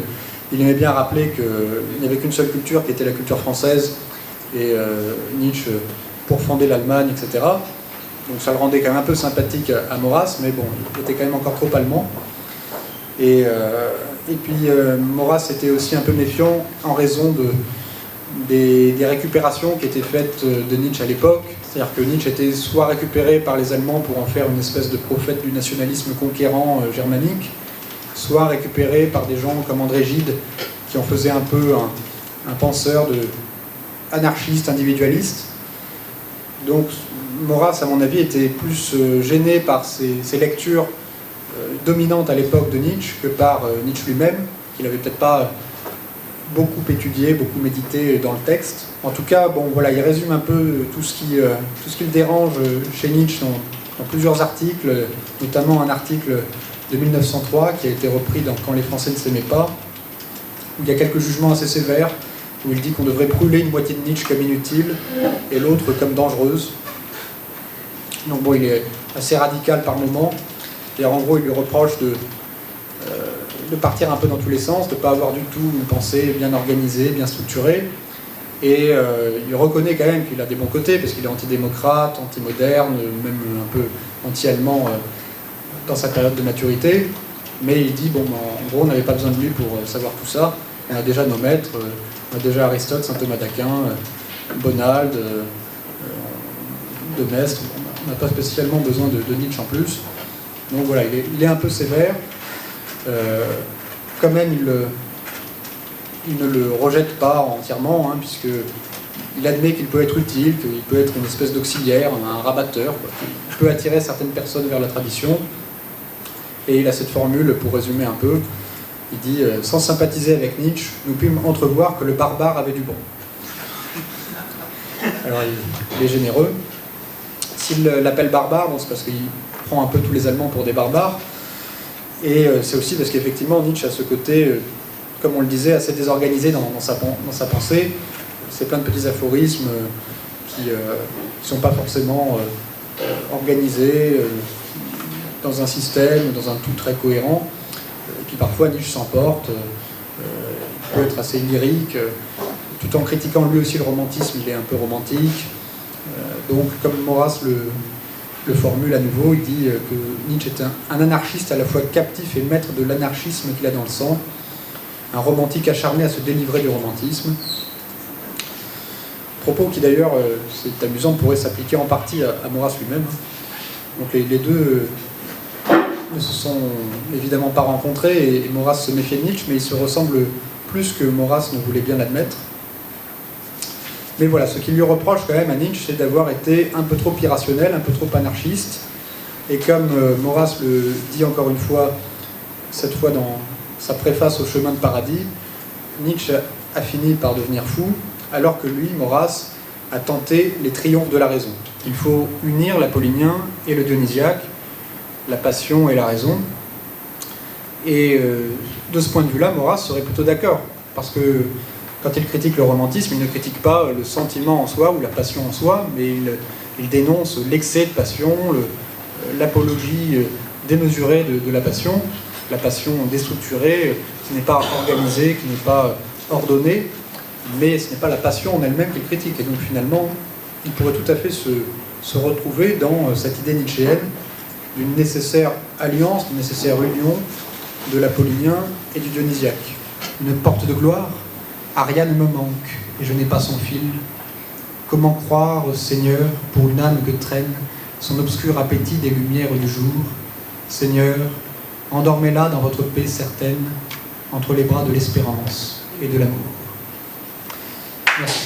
Il aimait bien rappeler qu'il n'y avait qu'une seule culture qui était la culture française, et Nietzsche pour fonder l'Allemagne, etc. Donc ça le rendait quand même un peu sympathique à Maurras, mais bon, il était quand même encore trop allemand. Et puis Maurras était aussi un peu méfiant en raison des récupérations qui étaient faites de Nietzsche à l'époque. C'est-à-dire que Nietzsche était soit récupéré par les Allemands pour en faire une espèce de prophète du nationalisme conquérant germanique, soit récupéré par des gens comme André Gide, qui en faisaient un peu un penseur anarchiste, individualiste. Donc Maurras, à mon avis, était plus gêné par ces lectures dominantes à l'époque de Nietzsche que par Nietzsche lui-même, qu'il n'avait peut-être pas beaucoup étudié, beaucoup médité dans le texte. En tout cas, bon, voilà, il résume un peu tout ce qui le dérange chez Nietzsche dans plusieurs articles, notamment un article de 1903 qui a été repris dans Quand les Français ne s'aimaient pas, où il y a quelques jugements assez sévères, où il dit qu'on devrait brûler une moitié de Nietzsche comme inutile et l'autre comme dangereuse. Donc bon, il est assez radical par moments, et en gros il lui reproche de partir un peu dans tous les sens, de ne pas avoir du tout une pensée bien organisée, bien structurée, et il reconnaît quand même qu'il a des bons côtés, parce qu'il est antidémocrate, anti-moderne, même un peu anti-allemand dans sa période de maturité, mais il dit, bon, en gros on n'avait pas besoin de lui pour savoir tout ça, on a déjà nos maîtres, on a déjà Aristote, saint Thomas d'Aquin, Bonald, de Maistre, on n'a pas spécialement besoin de Nietzsche en plus. Donc voilà, il est un peu sévère. Quand même, il ne le rejette pas entièrement, hein, puisqu'il admet qu'il peut être utile, qu'il peut être une espèce d'auxiliaire, un rabatteur, quoi, qui peut attirer certaines personnes vers la tradition. Et il a cette formule, pour résumer un peu, il dit « Sans sympathiser avec Nietzsche, nous pûmes entrevoir que le barbare avait du bon. » Alors il est généreux. S'il l'appelle barbare, bon, c'est parce qu'il prend un peu tous les Allemands pour des barbares. Et c'est aussi parce qu'effectivement, Nietzsche a ce côté, comme on le disait, assez désorganisé dans sa pensée. C'est plein de petits aphorismes qui ne sont pas forcément organisés dans un système, dans un tout très cohérent. Et puis parfois, Nietzsche s'emporte, il peut être assez lyrique, tout en critiquant lui aussi le romantisme, il est un peu romantique. Donc, comme Maurras le formule à nouveau, il dit que Nietzsche est un anarchiste à la fois captif et maître de l'anarchisme qu'il a dans le sang, un romantique acharné à se délivrer du romantisme. Propos qui d'ailleurs, c'est amusant, pourrait s'appliquer en partie à Maurras lui-même. Donc les deux ne se sont évidemment pas rencontrés, et Maurras se méfiait de Nietzsche, mais ils se ressemblent plus que Maurras ne voulait bien l'admettre. Mais voilà, ce qu'il lui reproche quand même à Nietzsche, c'est d'avoir été un peu trop irrationnel, un peu trop anarchiste. Et comme Maurras le dit encore une fois, cette fois dans sa préface au Chemin de Paradis, Nietzsche a fini par devenir fou, alors que lui, Maurras, a tenté les triomphes de la raison. Il faut unir l'apollinien et le dionysiaque, la passion et la raison. Et de ce point de vue-là, Maurras serait plutôt d'accord, parce que quand il critique le romantisme, il ne critique pas le sentiment en soi ou la passion en soi, mais il dénonce l'excès de passion, l'apologie démesurée de la passion déstructurée, qui n'est pas organisée, qui n'est pas ordonnée, mais ce n'est pas la passion en elle-même qu'il critique. Et donc finalement, il pourrait tout à fait se retrouver dans cette idée nietzschéenne d'une nécessaire alliance, d'une nécessaire union de l'apollinien et du dionysiaque. Une porte de gloire, rien ne me manque, et je n'ai pas son fil. Comment croire, Seigneur, pour une âme que traîne son obscur appétit des lumières du jour? Seigneur, endormez-la dans votre paix certaine, entre les bras de l'espérance et de l'amour. Merci.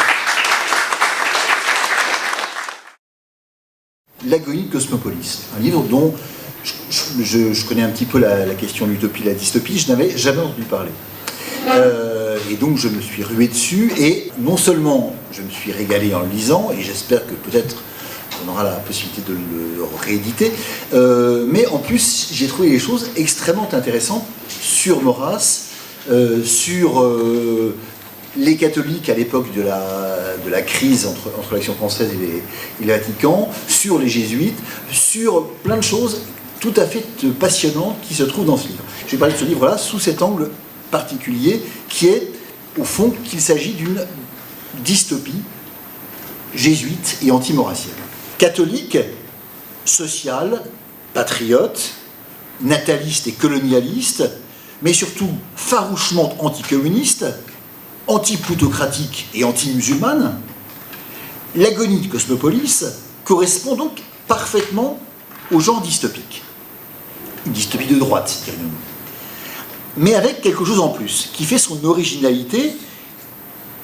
L'agonie de Cosmopolis, un livre dont je connais un petit peu la question de l'utopie et la dystopie, je n'avais jamais entendu parler. Et donc je me suis rué dessus, et non seulement je me suis régalé en le lisant, et j'espère que peut-être on aura la possibilité de le rééditer, mais en plus j'ai trouvé des choses extrêmement intéressantes sur Maurras, sur les catholiques à l'époque de la crise entre l'Action française et le Vatican, sur les jésuites, sur plein de choses tout à fait passionnantes qui se trouvent dans ce livre. Je vais parler de ce livre-là sous cet angle particulier qui est, au fond, qu'il s'agit d'une dystopie jésuite et anti-maurassienne. Catholique, sociale, patriote, nataliste et colonialiste, mais surtout farouchement anticommuniste, anti-plutocratique et anti-musulmane, l'agonie de Cosmopolis correspond donc parfaitement au genre dystopique. Une dystopie de droite, dirions-nous. Mais avec quelque chose en plus, qui fait son originalité,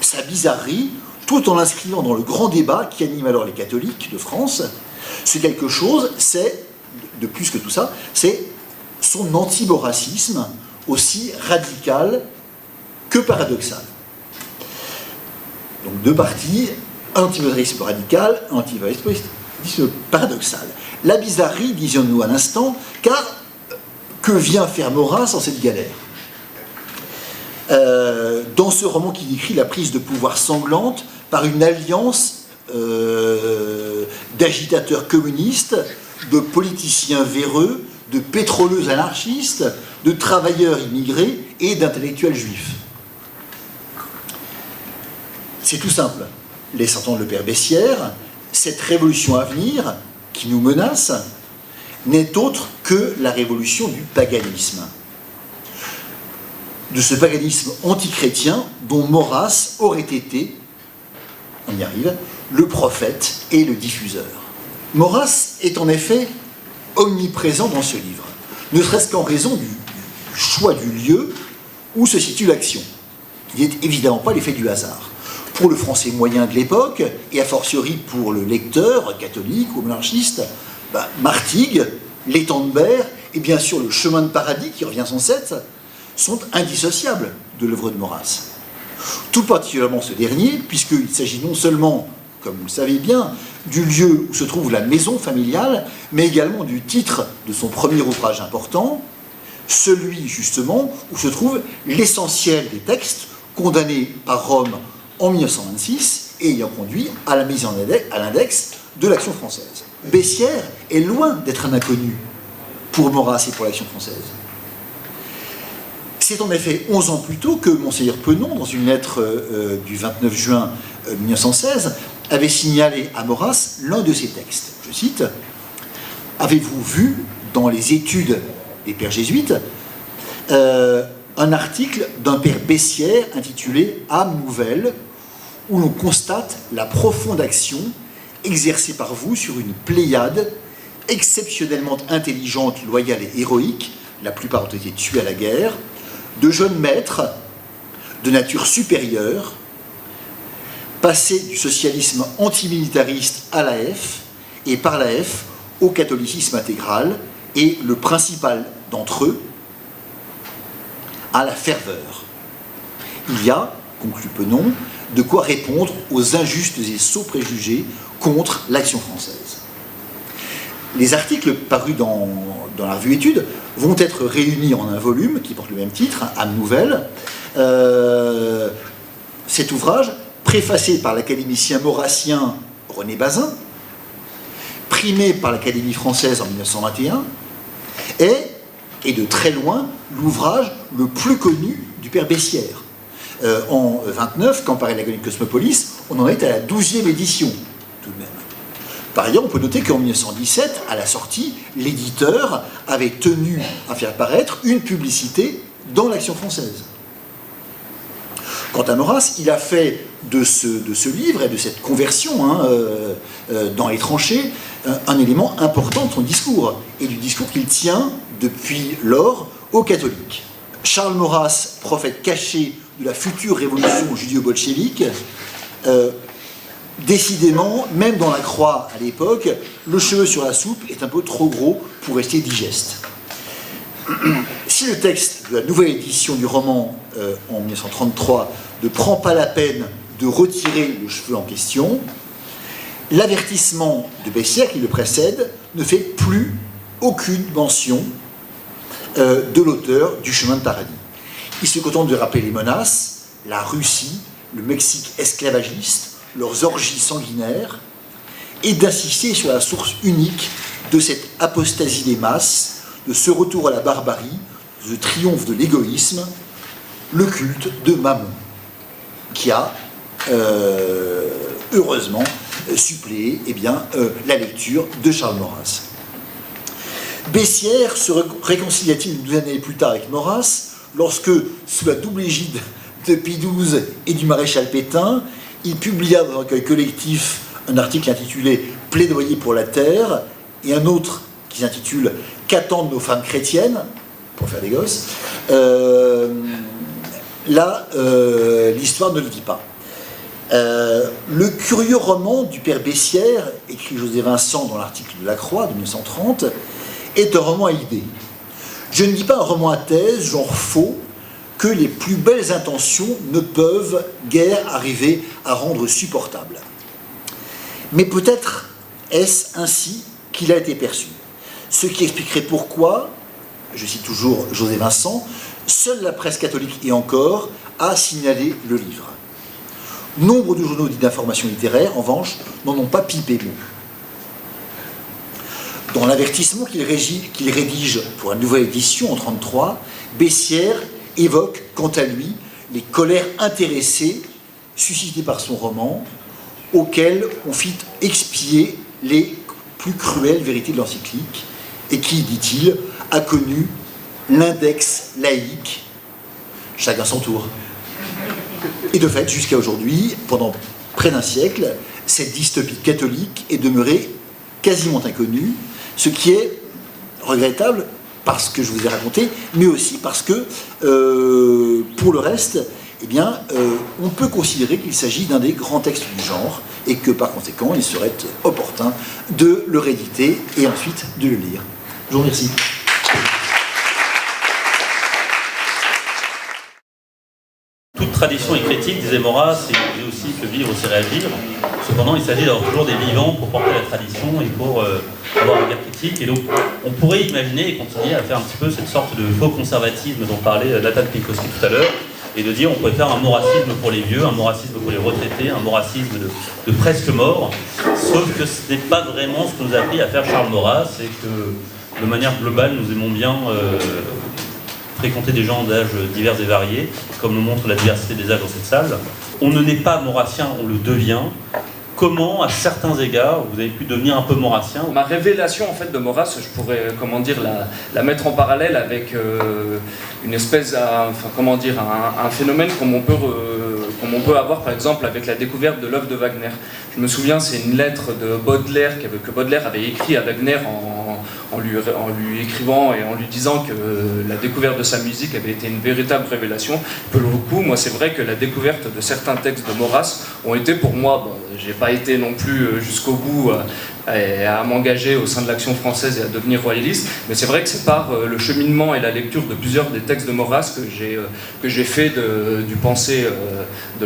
sa bizarrerie, tout en l'inscrivant dans le grand débat qui anime alors les catholiques de France. Ce quelque chose, c'est, de plus que tout ça, c'est son anti-maurassisme, aussi radical que paradoxal. Donc deux parties, anti-maurassisme radical, anti-maurassisme paradoxal. La bizarrerie, disions-nous à l'instant, car que vient faire Maurras en cette galère? Dans ce roman qui décrit la prise de pouvoir sanglante par une alliance d'agitateurs communistes, de politiciens véreux, de pétroleux anarchistes, de travailleurs immigrés et d'intellectuels juifs. C'est tout simple. Laissant entendre le père Bessières, cette révolution à venir, qui nous menace, n'est autre que la révolution du paganisme. De ce paganisme antichrétien dont Maurras aurait été, on y arrive, le prophète et le diffuseur. Maurras est en effet omniprésent dans ce livre, ne serait-ce qu'en raison du choix du lieu où se situe l'action, qui n'est évidemment pas l'effet du hasard. Pour le français moyen de l'époque, et a fortiori pour le lecteur catholique ou monarchiste, Martigues, l'étang de Berre et bien sûr le chemin de paradis qui revient sans cesse sont indissociables de l'œuvre de Maurras. Tout particulièrement ce dernier, puisqu'il s'agit non seulement, comme vous le savez bien, du lieu où se trouve la maison familiale, mais également du titre de son premier ouvrage important, celui justement où se trouve l'essentiel des textes condamnés par Rome en 1926 et ayant conduit à la mise à l'index de l'Action française. Bessières est loin d'être un inconnu pour Maurras et pour l'Action française. C'est en effet 11 ans plus tôt que Monseigneur Penon, dans une lettre du 29 juin 1916, avait signalé à Maurras l'un de ses textes. Je cite, « Avez-vous vu dans les études des pères jésuites un article d'un père Bessières intitulé « Âme nouvelle » où l'on constate la profonde action exercée par vous sur une pléiade exceptionnellement intelligente, loyale et héroïque, la plupart ont été tués à la guerre, de jeunes maîtres de nature supérieure, passés du socialisme antimilitariste à l'AF et par l'AF au catholicisme intégral, et le principal d'entre eux à la ferveur. Il y a, conclut Penon, de quoi répondre aux injustes et sots préjugés contre l'Action française. Les articles parus dans la revue Études vont être réunis en un volume qui porte le même titre, Âme nouvelle. Cet ouvrage, préfacé par l'académicien maurassien René Bazin, primé par l'Académie française en 1921, est de très loin l'ouvrage le plus connu du père Bessières. En 1929, quand paraît l'Agonie de Cosmopolis, on en est à la 12e édition, tout de même. Par ailleurs, on peut noter qu'en 1917, à la sortie, l'éditeur avait tenu à faire paraître une publicité dans l'Action française. Quant à Maurras, il a fait de ce livre et de cette conversion dans les tranchées un élément important de son discours, et du discours qu'il tient depuis lors aux catholiques. Charles Maurras, prophète caché de la future révolution judéo-bolchévique, décidément, même dans la croix à l'époque, le cheveu sur la soupe est un peu trop gros pour rester digeste. Si le texte de la nouvelle édition du roman en 1933 ne prend pas la peine de retirer le cheveu en question, l'avertissement de Bessières qui le précède ne fait plus aucune mention de l'auteur du Chemin de paradis. Il se contente de rappeler les menaces, la Russie, le Mexique esclavagiste, leurs orgies sanguinaires, et d'insister sur la source unique de cette apostasie des masses, de ce retour à la barbarie, de ce triomphe de l'égoïsme, le culte de Mammon, qui a heureusement suppléé la lecture de Charles Maurras. Bessières se réconcilia-t-il une douzaine d'années plus tard avec Maurras, lorsque, sous la double égide de Pie XII et du maréchal Pétain, il publia dans un recueil collectif un article intitulé « Plaidoyer pour la terre » et un autre qui s'intitule « Qu'attendent nos femmes chrétiennes ?» pour faire des gosses. Là, l'histoire ne le dit pas. Le curieux roman du père Bessières, écrit José Vincent dans l'article de La Croix de 1930, est un roman à idées. Je ne dis pas un roman à thèse, genre faux, que les plus belles intentions ne peuvent guère arriver à rendre supportable. Mais peut-être est-ce ainsi qu'il a été perçu. Ce qui expliquerait pourquoi, je cite toujours José Vincent, seule la presse catholique et encore a signalé le livre. Nombre de journaux dits d'information littéraire, en revanche, n'en ont pas pipé mot. Dans l'avertissement qu'il rédige pour une nouvelle édition en 1933, Bessières évoque, quant à lui, les colères intéressées suscitées par son roman, auxquelles on fit expier les plus cruelles vérités de l'encyclique, et qui, dit-il, a connu l'index laïque, chacun son tour. Et de fait, jusqu'à aujourd'hui, pendant près d'un siècle, cette dystopie catholique est demeurée quasiment inconnue, ce qui est regrettable parce que je vous ai raconté, mais aussi parce que, pour le reste, on peut considérer qu'il s'agit d'un des grands textes du genre, et que par conséquent, il serait opportun de le rééditer et ensuite de le lire. Je vous remercie. Toute tradition est critique, disait Maurras, et il disait aussi que vivre, c'est réagir. Cependant, il s'agit d'avoir toujours des vivants pour porter la tradition et pour avoir un regard critique. Et donc, on pourrait imaginer et continuer à faire un petit peu cette sorte de faux conservatisme dont parlait Nathan Pinkowski tout à l'heure, et de dire on pourrait faire un maurassisme pour les vieux, un maurassisme pour les retraités, un maurassisme de presque mort. Sauf que ce n'est pas vraiment ce que nous a appris à faire Charles Maurras, et que de manière globale, nous aimons bien fréquenter des gens d'âges divers et variés, comme nous montre la diversité des âges dans cette salle. On ne naît pas maurassien, on le devient. Comment, à certains égards, vous avez pu devenir un peu maurassien? Ma révélation en fait de Maurras, je pourrais la mettre en parallèle avec une espèce, un phénomène comme on peut avoir par exemple avec la découverte de l'œuvre de Wagner. Je me souviens, c'est une lettre de Baudelaire que Baudelaire avait écrit à Wagner en lui écrivant et en lui disant que la découverte de sa musique avait été une véritable révélation. Pour le coup, moi c'est vrai que la découverte de certains textes de Maurras ont été pour moi, j'ai pas été non plus jusqu'au bout à m'engager au sein de l'Action française et à devenir royaliste, mais c'est vrai que c'est par le cheminement et la lecture de plusieurs des textes de Maurras que j'ai fait de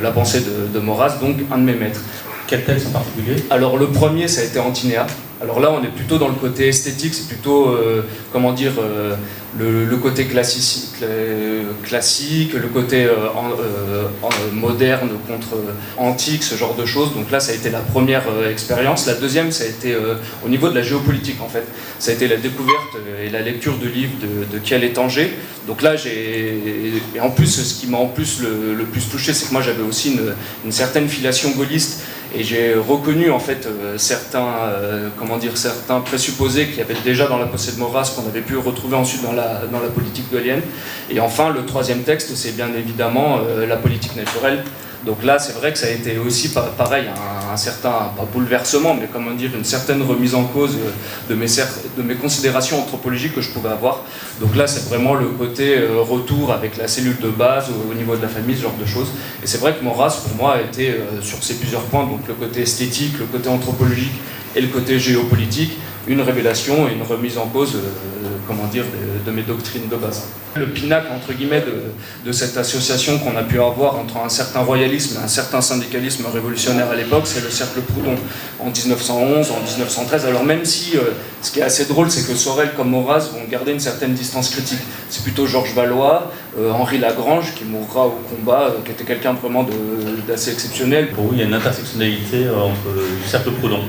la pensée de Maurras, donc un de mes maîtres. Quel texte en particulier? Alors le premier, ça a été Antinéa. Alors là, on est plutôt dans le côté esthétique, c'est plutôt, le côté classique, le côté moderne contre antique, ce genre de choses. Donc là, ça a été la première expérience. La deuxième, ça a été au niveau de la géopolitique, en fait. Ça a été la découverte et la lecture du livre de Kiel et Tanger. Donc là, et en plus, ce qui m'a en plus le plus touché, c'est que moi, j'avais aussi une certaine filiation gaulliste. Et j'ai reconnu en fait certains présupposés qu'il y avait déjà dans la pensée de Maurras qu'on avait pu retrouver ensuite dans la politique gaullienne. Et enfin, le troisième texte, c'est bien évidemment la politique naturelle. Donc là, c'est vrai que ça a été aussi pareil, un certain, pas bouleversement, mais une certaine remise en cause de mes considérations anthropologiques que je pouvais avoir. Donc là, c'est vraiment le côté retour avec la cellule de base au niveau de la famille, ce genre de choses. Et c'est vrai que Maurras, pour moi, a été sur ces plusieurs points, donc le côté esthétique, le côté anthropologique et le côté géopolitique, une révélation et une remise en cause de mes doctrines de base. Le pinacle, entre guillemets, de cette association qu'on a pu avoir entre un certain royalisme et un certain syndicalisme révolutionnaire à l'époque, c'est le Cercle Proudhon en 1911, en 1913. Alors même si, ce qui est assez drôle, c'est que Sorel comme Maurras vont garder une certaine distance critique. C'est plutôt Georges Valois, Henri Lagrange, qui mourra au combat, qui était quelqu'un vraiment d'assez exceptionnel. Pour vous, il y a une intersectionnalité entre le Cercle Proudhon.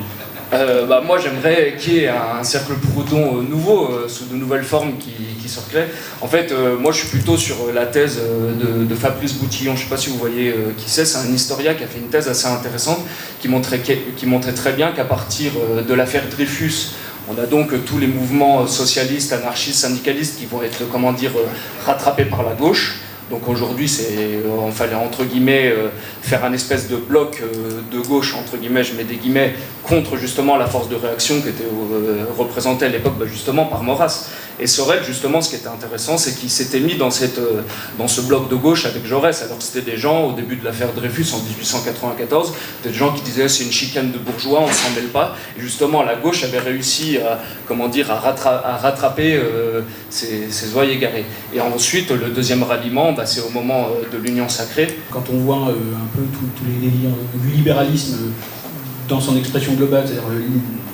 Moi, j'aimerais qu'il y ait un cercle Proudhon nouveau, sous de nouvelles formes qui se recréent. En fait, moi, je suis plutôt sur la thèse de Fabrice Boutillon. Je ne sais pas si vous voyez qui c'est. C'est un historien qui a fait une thèse assez intéressante qui montrait très bien qu'à partir de l'affaire Dreyfus, on a donc tous les mouvements socialistes, anarchistes, syndicalistes qui vont être, rattrapés par la gauche. Donc aujourd'hui, on fallait entre guillemets faire un espèce de bloc de gauche, entre guillemets, je mets des guillemets, contre justement la force de réaction qui était représentée à l'époque justement par Maurras. Et Sorel, justement, ce qui était intéressant, c'est qu'il s'était mis dans ce bloc de gauche avec Jaurès. Alors c'était des gens, au début de l'affaire Dreyfus en 1894, des gens qui disaient c'est une chicane de bourgeois, on ne s'en mêle pas. Et justement, la gauche avait réussi à rattraper ces oies égarées. Et ensuite, le deuxième ralliement, c'est au moment de l'Union sacrée. Quand on voit un peu tous les délires du libéralisme dans son expression globale, c'est-à-dire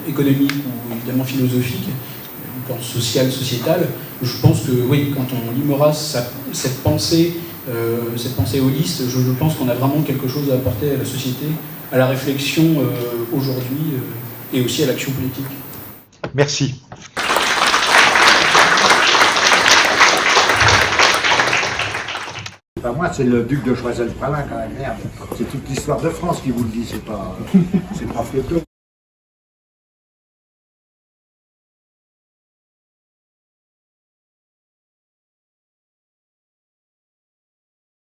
économique ou évidemment philosophique, social, sociétal, je pense que oui, quand on lit Maurras, cette pensée holiste, je pense qu'on a vraiment quelque chose à apporter à la société, à la réflexion aujourd'hui et aussi à l'action politique. Merci. Pas moi, c'est le duc de Choiseul-Praslin quand même, merde. C'est toute l'histoire de France qui vous le dit, c'est pas Flotteau.